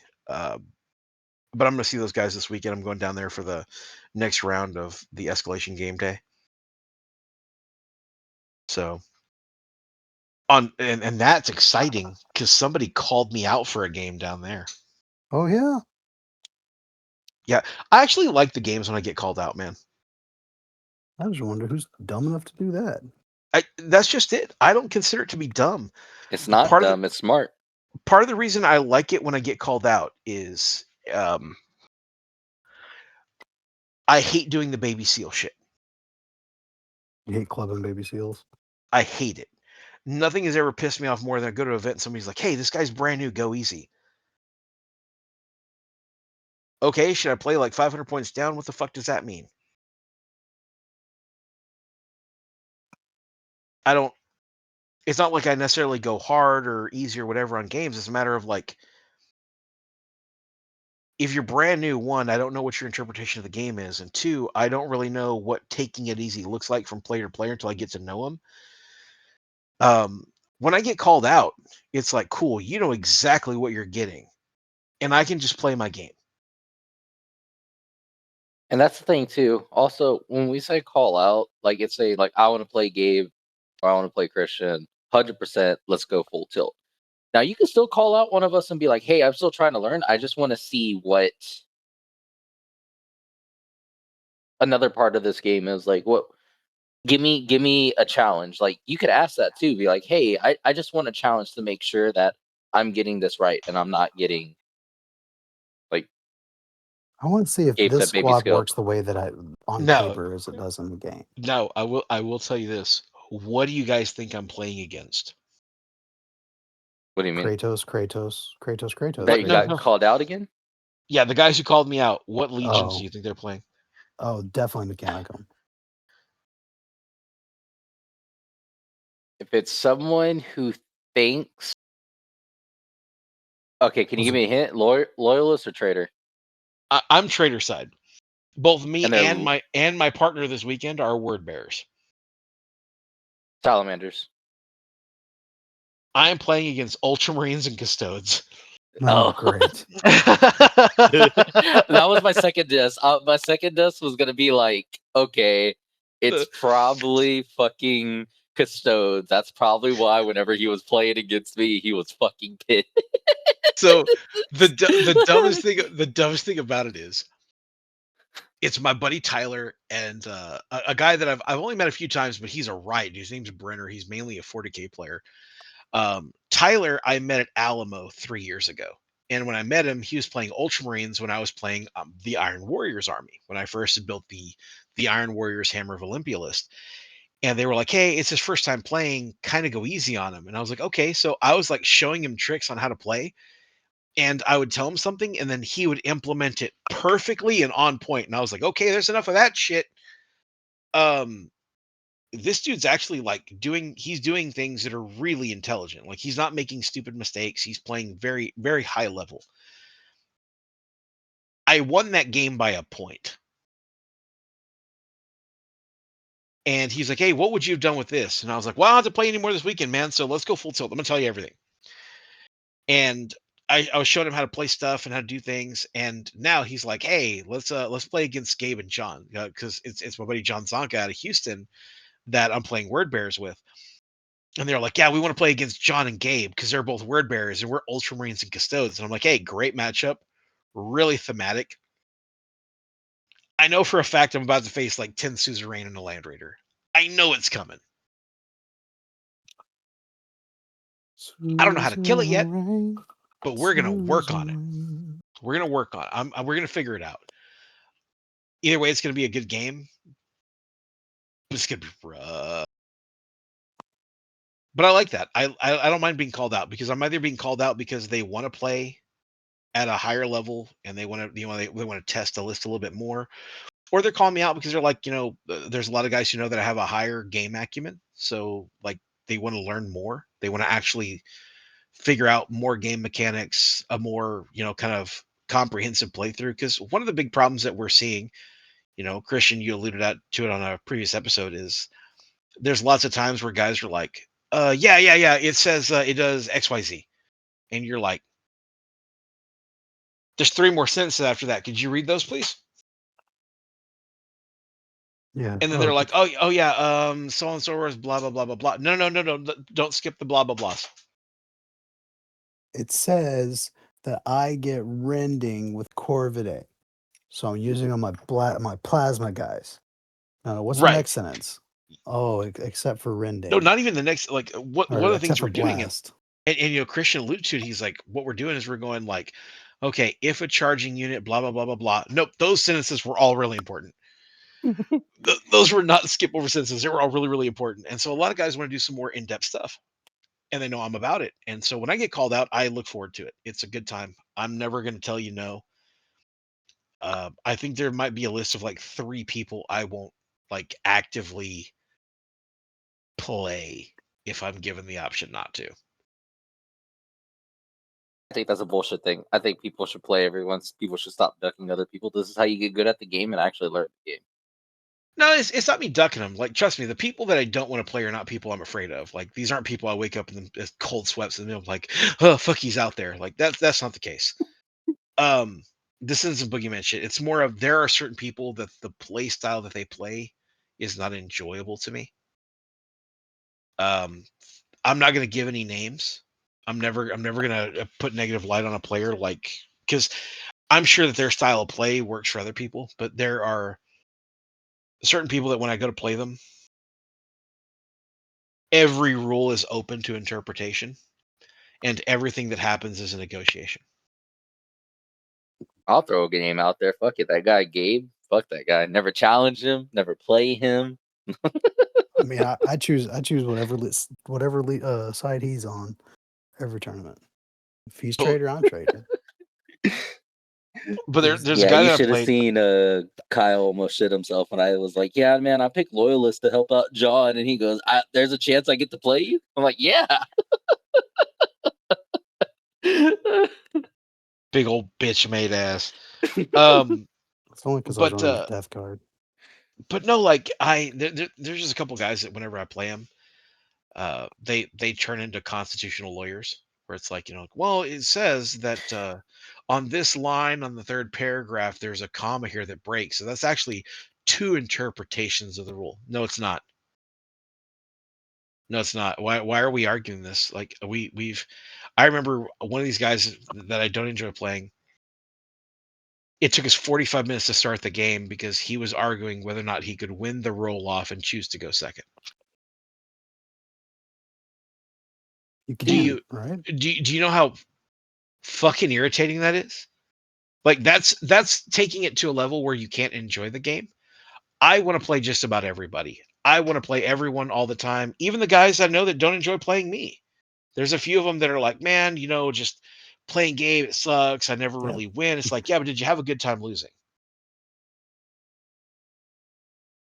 But I'm going to see those guys this weekend. I'm going down there for the next round of the Escalation game day. So and that's exciting because somebody called me out for a game down there. Oh yeah. Yeah, I actually like the games when I get called out, man. I just wonder who's dumb enough to do that. That's just it. I don't consider it to be dumb. It's not Part of dumb. It's smart. Part of the reason I like it when I get called out is I hate doing the baby seal shit. You hate clubbing baby seals? I hate it. Nothing has ever pissed me off more than I go to an event and somebody's like, "Hey, this guy's brand new. Go easy." Okay, should I play like 500 points down? What the fuck does that mean? I don't. It's not like I necessarily go hard or easy or whatever on games. It's a matter of like, if you're brand new, one, I don't know what your interpretation of the game is, and two, I don't really know what taking it easy looks like from player to player until I get to know them. When I get called out, it's like, cool, you know exactly what you're getting, and I can just play my game. And that's the thing too. Also, when we say call out, like it's a like I want to play Gabe or I want to play Christian, 100%. Let's go full tilt. Now you can still call out one of us and be like, "Hey, I'm still trying to learn. I just want to see what another part of this game is like. What give me a challenge." Like you could ask that too. Be like, "Hey, I just want a challenge to make sure that I'm getting this right and I'm not getting like I want to see if Gabe this said baby squad skill." works the way that I on No, paper as it does in the game. no, I will tell you this. What do you guys think I'm playing against? What do you mean? Kratos. That you No, got no. called out again? Yeah, the guys who called me out. What legions do Oh, you think they're playing? definitely Mechanicum. If it's someone who thinks, okay, can you give me a hint? Loyalist or traitor? I'm traitor side. Both me And they're and my partner this weekend are word bearers. salamanders. I am playing against Ultramarines and Custodes. Oh, great. That was my second guess. My second guess was gonna be like, okay, it's probably fucking Custodes. That's probably why whenever he was playing against me, he was fucking pissed. So the dumbest thing about it is, it's my buddy Tyler and a guy that I've only met a few times, but he's a riot. His name's Brenner. He's mainly a 40K player. Tyler, I met at Alamo 3 years ago. And when I met him, he was playing Ultramarines when I was playing the Iron Warriors army, when I first had built the Iron Warriors Hammer of Olympia list. And they were like, "Hey, it's his first time playing, kind of go easy on him." And I was like, "Okay." So I was like showing him tricks on how to play, and I would tell him something, and then he would implement it perfectly and on point. And I was like, "Okay, there's enough of that shit." Um, this dude's actually like he's doing things that are really intelligent. Like he's not making stupid mistakes. He's playing very, very high level. I won that game by a point. And he's like, "Hey, what would you have done with this?" And I was like, "Well, I don't have to play anymore this weekend, man. So let's go full tilt. I'm gonna tell you everything." And I was showing him how to play stuff and how to do things. And now he's like, "Hey, let's play against Gabe and John, because it's my buddy John Zonka out of Houston that I'm playing Word Bears with." And they're like, "Yeah, we want to play against John and Gabe because they're both Word Bearers and we're Ultramarines and Custodes." And I'm like, "Hey, great matchup, really thematic. I know for a fact I'm about to face like 10 Suzerain and a Land Raider. I know it's coming. I don't know how to kill it yet, but we're gonna work on it. We're gonna work on it. We're gonna figure it out. Either way, it's gonna be a good game. But it's gonna be rough. But I like that. I don't mind being called out because I'm either being called out because they want to play at a higher level and they want to they want to test the list a little bit more, or they're calling me out because they're like, there's a lot of guys that have a higher game acumen, so like they want to learn more. They want to actually figure out more game mechanics, a more kind of comprehensive playthrough. Because one of the big problems that we're seeing, Christian, you alluded to it on a previous episode, is there's lots of times where guys are like, yeah, it says it does XYZ, and you're like, There's 3 more sentences after that. Could you read those, please? Yeah. And then they're like, oh yeah, so on and so forth, blah blah blah blah blah. No, don't skip the blah blah blahs. It says that I get rending with Corvidae. So I'm using on my plasma guys. What's the Right. next sentence? Oh, except for rending. No, not even the next. Like what Or one of the except things for we're doing, blast. and Christian alluded to it. He's like, what we're doing is we're going like, okay, if a charging unit, blah blah blah blah blah. Nope, those sentences were all really important. Those were not skip over sentences. They were all really really important. And so a lot of guys want to do some more in depth stuff, and they know I'm about it. And so when I get called out, I look forward to it. It's a good time. I'm never going to tell you no. I think there might be a list of like 3 people I won't like actively play if I'm given the option not to. I think that's a bullshit thing. I think people should play every once. People should stop ducking other people. This is how you get good at the game and actually learn the game. No, it's not me ducking them. Like, trust me, the people that I don't want to play are not people I'm afraid of. Like, these aren't people I wake up in the cold sweats in the middle of like, oh fuck, he's out there. Like that's not the case. Um, this isn't some boogeyman shit. It's more of there are certain people that the play style that they play is not enjoyable to me. Um, I'm not gonna give any names. I'm never gonna put negative light on a player like because I'm sure that their style of play works for other people, but there are certain people that when I go to play them, every rule is open to interpretation and everything that happens is a negotiation. I'll throw a game out there. Fuck it. That guy Gabe. Fuck that guy. Never challenge him. Never play him. I mean, I choose whatever side he's on every tournament. If he's But, trader, I'm trader. but there's a Yeah, guy you that I should have played. seen Kyle almost shit himself when I was like, "Yeah, man, I picked Loyalist to help out John," and he goes, "There's a chance I get to play you." I'm like, "Yeah." Big old bitch made ass. Um, It's only because I was but running a death card. but no, like there's just a couple guys that whenever I play them, they turn into constitutional lawyers where it's like well it says that on this line on the 3rd paragraph there's a comma here that breaks, so that's actually 2 interpretations of the rule. No, it's not. No, it's not. Why are we arguing this? Like I remember one of these guys that I don't enjoy playing. It took us 45 minutes to start the game because he was arguing whether or not he could win the roll off and choose to go second. You Do can, you right? do you know how fucking irritating that is? Like that's taking it to a level where you can't enjoy the game. I want to play just about everybody. I want to play everyone all the time, even the guys I know that don't enjoy playing me. There's a few of them that are like, man, just playing game, it sucks. I never Yeah. really win. It's like, yeah, but did you have a good time losing?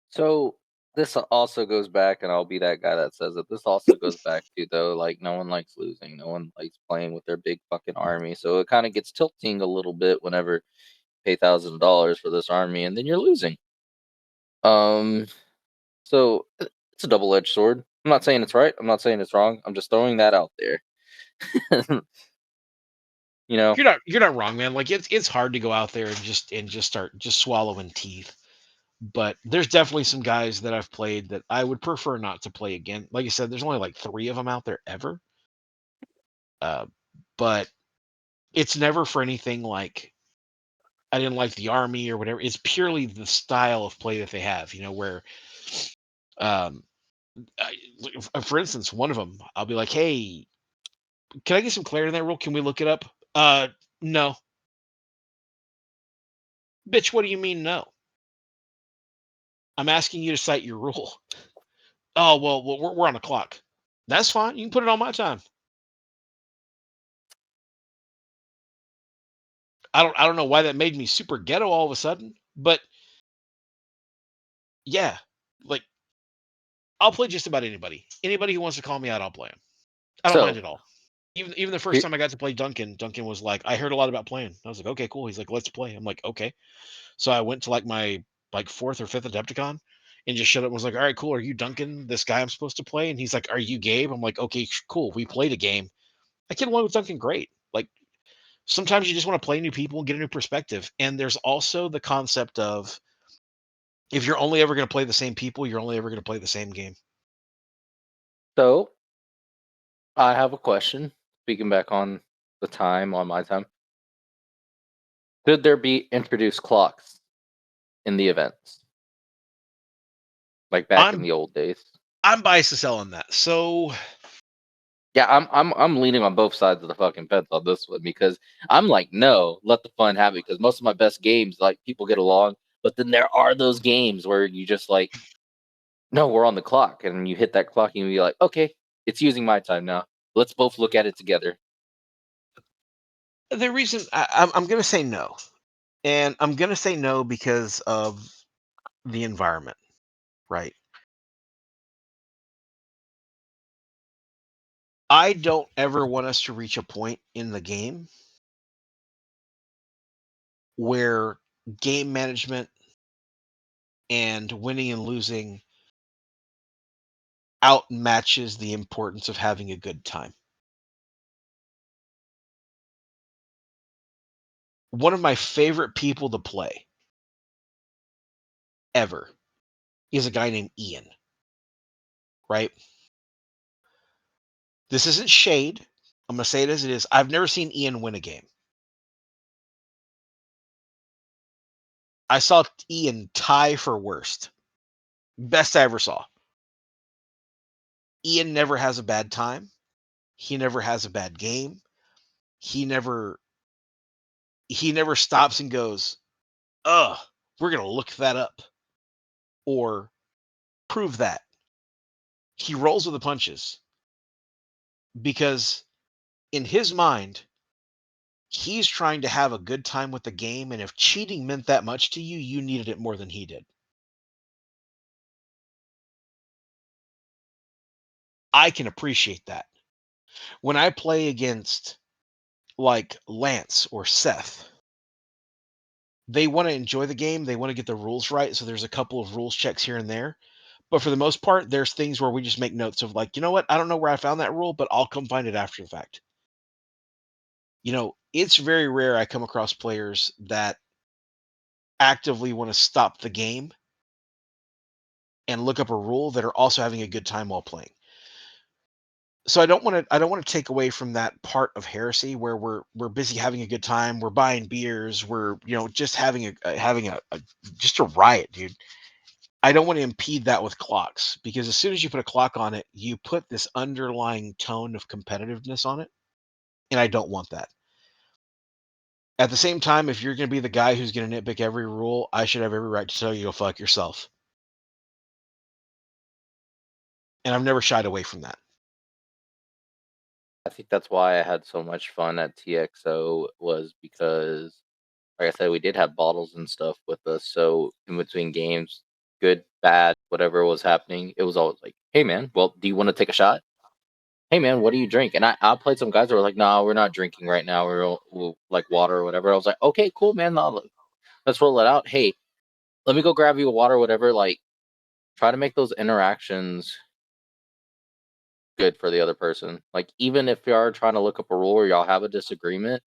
So this also goes back, and I'll be that guy that says it. This also goes back to though, like no one likes losing. No one likes playing with their big fucking army. So it kind of gets tilting a little bit whenever you pay $1,000 for this army, and then you're losing. So it's a double-edged sword. I'm not saying it's right. I'm not saying it's wrong. I'm just throwing that out there. You know, You're not wrong, man. Like it's hard to go out there and just start just swallowing teeth. But there's definitely some guys that I've played that I would prefer not to play again. Like I said, there's only like 3 of them out there ever. Uh, but it's never for anything like I didn't like the army or whatever. It's purely the style of play that they have. Where um, for instance, one of them, I'll be like, "Hey, can I get some clarity in that rule? Can we look it up?" No, bitch. What do you mean no? I'm asking you to cite your rule. Oh well, we're on a clock. That's fine. You can put it on my time. I don't know why that made me super ghetto all of a sudden, but yeah, like I'll play just about anybody. Anybody who wants to call me out, I'll play him. I don't mind so at all. Even the first here, time I got to play Duncan, Duncan was like, I heard a lot about playing. I was like, okay, cool. He's like, let's play. I'm like, okay. So I went to like my like 4th or 5th Adepticon and just showed up and was like, all right, cool. Are you Duncan, this guy I'm supposed to play? And he's like, are you Gabe? I'm like, okay, cool. We played a game. I get along with Duncan great. Like Sometimes you just want to play new people and get a new perspective. And there's also the concept of if you're only ever going to play the same people, you're only ever going to play the same game. So I have a question. Speaking back on the time, on my time, should there be introduced clocks in the events, like back in the old days? I'm biased to sell on that. So yeah, I'm leaning on both sides of the fucking fence on this one because I'm like, no, let the fun happen. Because most of my best games, like people get along, but then there are those games where you just like, no, we're on the clock, and you hit that clock and you're like, okay, it's using my time now. Let's both look at it together. the reason I'm going to say no, and I'm going to say no because of the environment, right? I don't ever want us to reach a point in the game where game management and winning and losing outmatches the importance of having a good time. One of my favorite people to play ever is a guy named Ian, right? This isn't shade. I'm going to say it as it is. I've never seen Ian win a game. I saw Ian tie for worst. Best I ever saw. Ian never has a bad time. He never has a bad game. He never stops and goes, "Ugh, we're going to look that up." Or prove that. He rolls with the punches because in his mind, he's trying to have a good time with the game, and if cheating meant that much to you, you needed it more than he did. I can appreciate that. When I play against like Lance or Seth, they want to enjoy the game, they want to get the rules right, so there's a couple of rules checks here and there. But for the most part, there's things where we just make notes of like, you know what, I don't know where I found that rule, but I'll come find it after the fact. It's very rare I come across players that actively want to stop the game and look up a rule that are also having a good time while playing. So I don't want to take away from that part of Heresy where we're busy having a good time, we're buying beers, we're just having a just a riot, dude. I don't want to impede that with clocks because as soon as you put a clock on it, you put this underlying tone of competitiveness on it, and I don't want that. At the same time, if you're going to be the guy who's going to nitpick every rule, I should have every right to tell you to go fuck yourself. And I've never shied away from that. I think that's why I had so much fun at TXO was because, like I said, we did have bottles and stuff with us. So in between games, good, bad, whatever was happening, it was always like, "Hey man, well, do you want to take a shot? Hey man, what do you drink?" And I played some guys that were like, "No, we're not drinking right now. We'll like water or whatever." I was like, "Okay, cool, man. No, let's roll it out. Hey, let me go grab you a water, or whatever." Like, try to make those interactions good for the other person. Like, even if you are trying to look up a rule or y'all have a disagreement,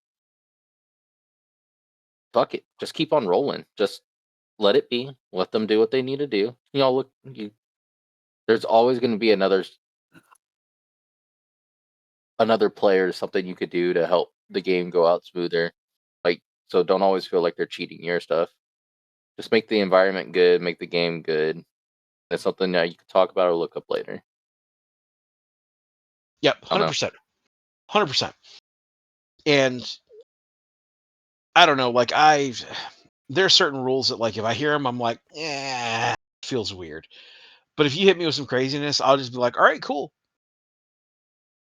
fuck it. Just keep on rolling. Just let it be. Let them do what they need to do. There's always going to be another player, something you could do to help the game go out smoother. Like, so don't always feel like they're cheating your stuff. Just make the environment good, make the game good. It's something that you can talk about or look up later. Yep, 100%. 100%. And I don't know, like there are certain rules that like if I hear them, I'm like, feels weird. But if you hit me with some craziness, I'll just be like, all right, cool.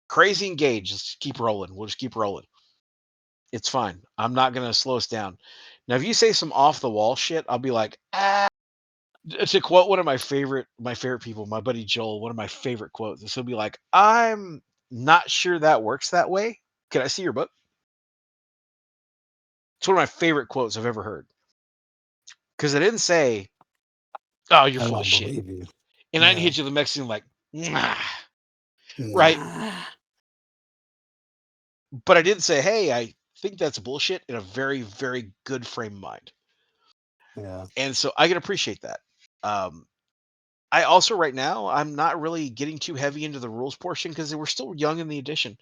Crazy engage. Let's keep rolling. We'll just keep rolling. It's fine. I'm not gonna slow us down. Now, if you say some off the wall shit, I'll be like, ah. To quote one of my favorite people, my buddy Joel, one of my favorite quotes, is he'll be like, I'm not sure that works that way. Can I see your book? It's one of my favorite quotes I've ever heard. Because I didn't say, oh, you're I full of don't shit. believe you. And I didn't Yeah. hit you the Mexican like, nah. Right. Nah. But I did say, hey, think that's bullshit in a very, very good frame of mind. Yeah. And so I can appreciate that. Um, I also right now I'm not really getting too heavy into the rules portion because we're still young in the edition.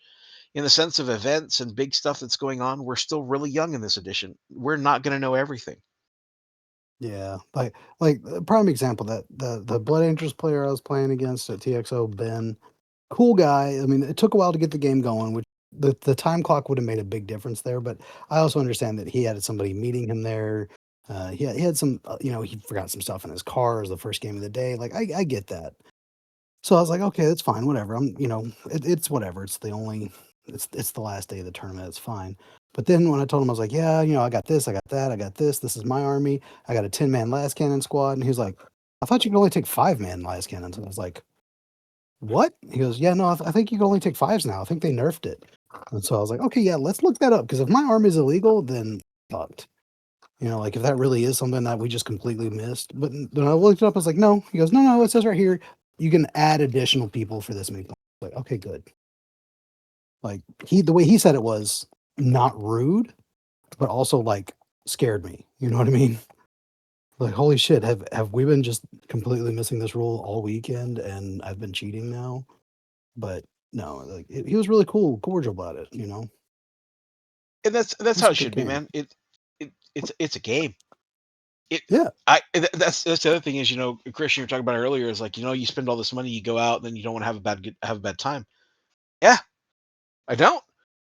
In the sense of events and big stuff that's going on, we're still really young in this edition. We're not going to know everything. Yeah, like a prime example that the Blood Angels player I was playing against at TXO, Ben, cool guy. I mean, it took a while to get the game going, which the time clock would have made a big difference there. But I also understand that he had somebody meeting him there. He had some, he forgot some stuff in his car. It was the first game of the day. Like I get that. So I was like, okay, that's fine, whatever. It's whatever. It's the last day of the tournament. It's fine. But then when I told him, I was like, yeah, I got this, I got that, I got this. This is my army. I got a 10-man last cannon squad. And he was like, I thought you could only take 5-man last cannons. And I was like, what? He goes, yeah, no, I think you can only take 5s now. I think they nerfed it. And so I was like, okay, yeah, let's look that up. Because if my army is illegal, then fucked. Like if that really is something that we just completely missed. But when I looked it up, I was like, no. He goes, no, it says right here, you can add additional people for this many points. Like, okay, good. Like the way he said it was not rude, but also like scared me. You know what I mean? Like, holy shit, have we been just completely missing this rule all weekend and I've been cheating now? But no, like he was really cordial about it. And that's It's how a it good should be, game. man. It's a game. It Yeah. that's the other thing is, Christian, you were talking about earlier is like, you spend all this money, you go out, and then you don't want to have a bad time. Yeah, I don't.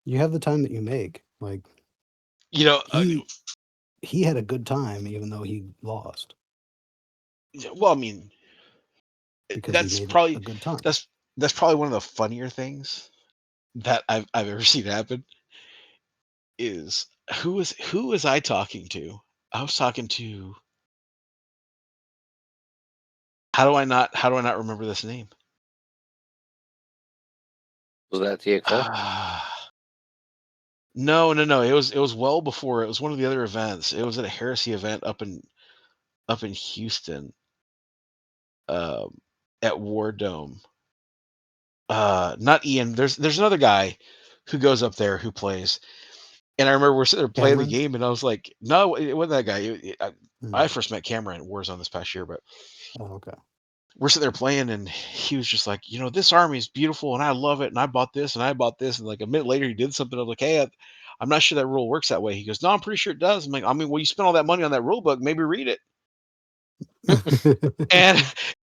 You have the time that you make. Like You know, he had a good time even though he lost well, I mean, because he that's made it a probably good time. that's that's probably one of the funnier things that I've ever seen happen. Is who was I talking to? I was talking to. How do I not remember this name? Was that TXO? No, no, no. It was well before. It was one of the other events. It was at a Heresy event up in Houston, um, at War Dome. Not Ian. There's another guy who goes up there who plays, and I remember we're sitting there playing the Cameron? game, and I was like, no, it wasn't that guy. Hmm. I first met Cameron at Warzone this past year, but Oh, okay. we're sitting there playing, and he was just like, this army is beautiful, and I love it, and I bought this, and I bought this, and like a minute later, he did something. I'm like, hey, I'm not sure that rule works that way. He goes, no, I'm pretty sure it does. I'm like, I mean, well, you spent all that money on that rule book, maybe read it. And,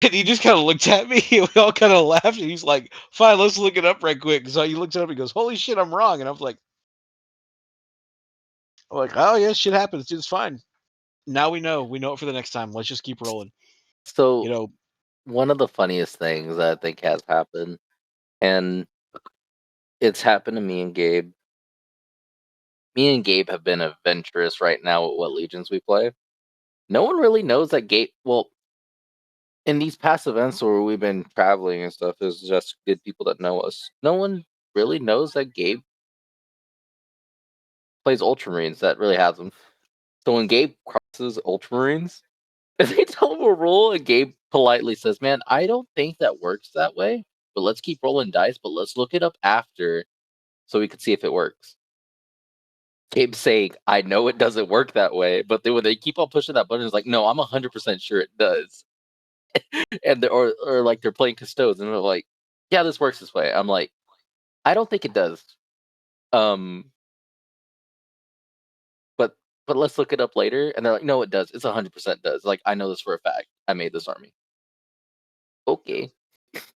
and he just kind of looked at me, and we all kind of laughed, and he's like, fine, let's look it up right quick. So he looks it up, and he goes, holy shit, I'm wrong. And I was like, oh yeah, shit happens. It's fine. Now we know it for the next time. Let's just keep rolling. So You know, one of the funniest things that I think has happened, and it's happened to me and Gabe. Me and Gabe have been adventurous right now with what legions we play. No one really knows that Gabe. Well, in these past events where we've been traveling and stuff, is just good people that know us. No one really knows that Gabe plays Ultramarines. That really has them. So when Gabe crosses Ultramarines, if they tell him a rule and Gabe politely says, "Man, I don't think that works that way, but let's keep rolling dice, but let's look it up after so we can see if it works." Gabe saying, "I know it doesn't work that way," but then when they keep on pushing that button, it's like, "No, I'm 100% sure it does." And or like they're playing Custodes and they're like, "Yeah, this works this way." I'm like, "I don't think it does." Um, but let's look it up later. And they're like, "No, it does. It's 100% does." Like, I know this for a fact. I made this army. Okay.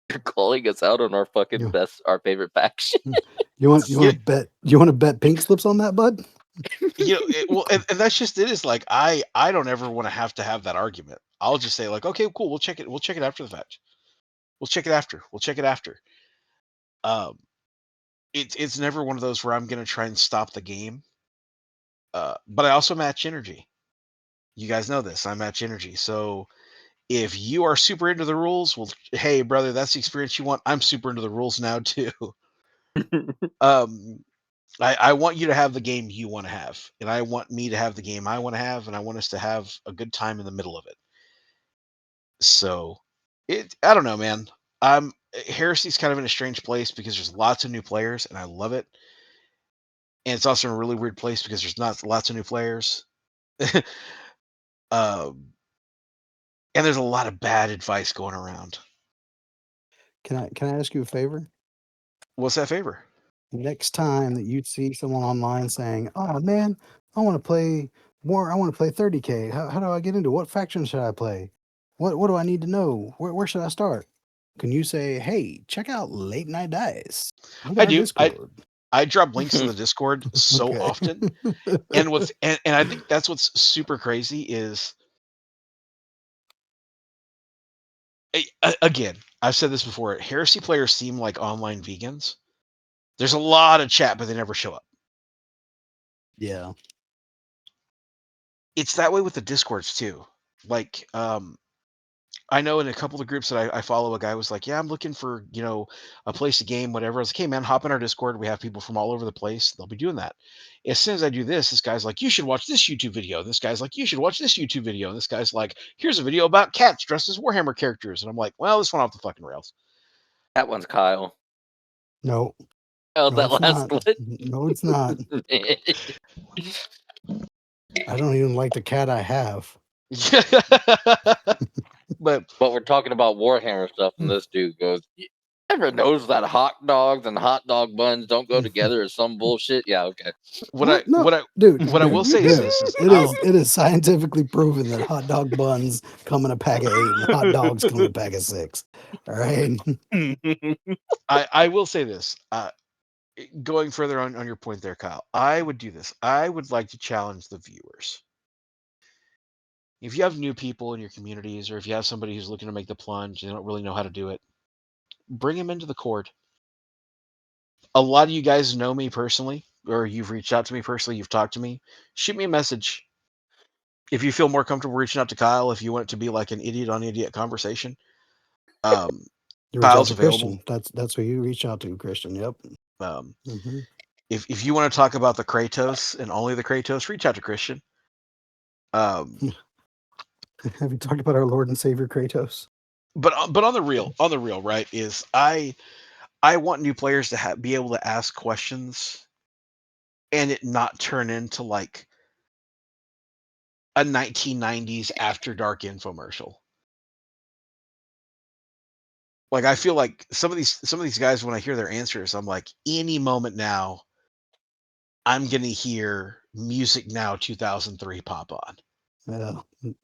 You're calling us out on our fucking you, our favorite faction. you want yeah, to bet you want to bet pink slips on that, bud? well, and that's just it. Is like I don't ever want to have that argument. I'll just say like, okay, cool, we'll check it. We'll check it after the fact. We'll check it after. We'll check it after. Um, it's never one of those where I'm gonna try and stop the game. But I also match energy. You guys know this. I match energy. So if you are super into the rules, well, hey brother, that's the experience you want. I'm super into the rules now too. Um, I want you to have the game you want to have, and I want me to have the game I want to have, and I want us to have a good time in the middle of it. So, I don't know, man. Heresy's kind of in a strange place because there's lots of new players, and I love it. and it's also in a really weird place because there's not lots of new players. um, and there's a lot of bad advice going around. Can I ask you a favor? What's that favor? Next time that you see someone online saying, "Oh man, I want to play more. I want to play 30K. How do I get into it? What faction should I play? What do I need to know? Where should I start?" Can you say, "Hey, check out Late Night Dice. Look at I our do. Discord." I drop links to the Discord so Okay. often, and I think that's what's super crazy is again, I've said this before. Heresy players seem like online vegans. There's a lot of chat, but they never show up. Yeah. It's that way with the Discords too. Like, I know in a couple of groups that I follow, a guy was like, "Yeah, I'm looking for a place to game, whatever." I was like, "Hey man, hop in our Discord. We have people from all over the place. They'll be doing that." As soon as I do this guy's like, "You should watch this YouTube video." This guy's like, "You should watch this YouTube video." And this guy's like, "Here's a video about cats dressed as Warhammer characters." And I'm like, "Well, this went off the fucking rails." That one's Kyle. No. Oh, No, that it's last not. one. No, it's not. I don't even like the cat I have. But But we're talking about Warhammer stuff, and this dude goes, "You ever knows that hot dogs and hot dog buns don't go together or some bullshit?" Yeah, okay. What? No, dude, what I will say is dude. this is It is scientifically proven that hot dog buns come in a pack of 8 and hot dogs come in a pack of 6. All right. I will say this. Going further on your point there, Kyle, I would do this. I would like to challenge the viewers. If you have new people in your communities, or if you have somebody who's looking to make the plunge, they don't really know how to do it, bring them into the Cord. A lot of you guys know me personally, or you've reached out to me personally, you've talked to me. Shoot me a message. If you feel more comfortable reaching out to Kyle, if you want it to be like an idiot on idiot conversation, You reach out Kyle's to available. Christian. That's who you reach out to, Christian. Yep. Um, Hmm. if you want to talk about the Kratos and only the Kratos, reach out to Christian. Have you talked about our Lord and Savior Kratos? But on the real, right, is I want new players to be able to ask questions and it not turn into like a 1990s After Dark infomercial. Like I feel like some of these guys, when I hear their answers, I'm like, any moment now, I'm gonna hear Music Now 2003 pop on. Yeah.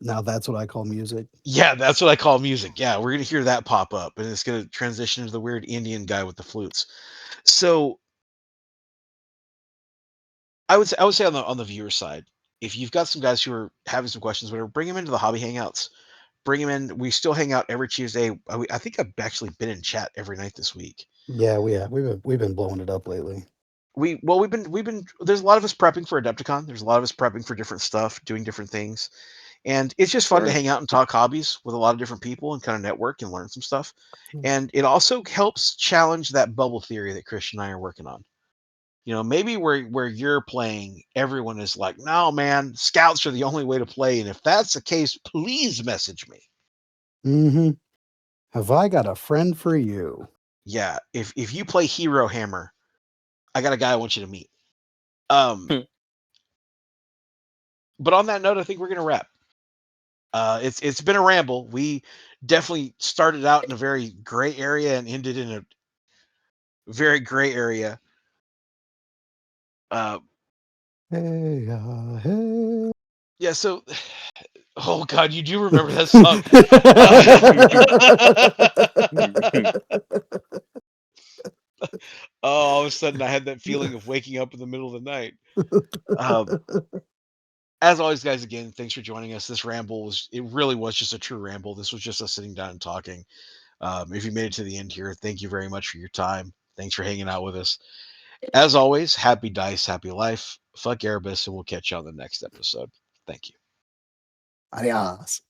Now that's what I call music. Yeah, that's what I call music. Yeah, we're gonna hear that pop up, and it's gonna transition into the weird Indian guy with the flutes. So I would say on the viewer side, if you've got some guys who are having some questions, whatever, bring them into the hobby hangouts. Bring them in. We still hang out every Tuesday. I think I've actually been in chat every night this week. Yeah, we have. We've been blowing it up lately. We've been. There's a lot of us prepping for Adepticon. There's a lot of us prepping for different stuff, doing different things, and it's just fun to Sure. hang out and talk hobbies with a lot of different people and kind of network and learn some stuff. And it also helps challenge that bubble theory that Christian and I are working on. Maybe where you're playing, everyone is like, "No, man, scouts are the only way to play." And if that's the case, please message me. Mm-hmm. Have I got a friend for you? Yeah, if you play Hero Hammer, I got a guy I want you to meet. But on that note, I think we're gonna wrap. It's been a ramble. We definitely started out in a very gray area and ended in a very gray area. Uh, Hey, hey. yeah. So, oh God, you do remember that song? Oh, all of a sudden, I had that feeling of waking up in the middle of the night. As always, guys, again, thanks for joining us. This ramble it really was just a true ramble. This was just us sitting down and talking. If you made it to the end here, thank you very much for your time. Thanks for hanging out with us. As always, happy dice, happy life. Fuck Erebus, and we'll catch you on the next episode. Thank you. Adios.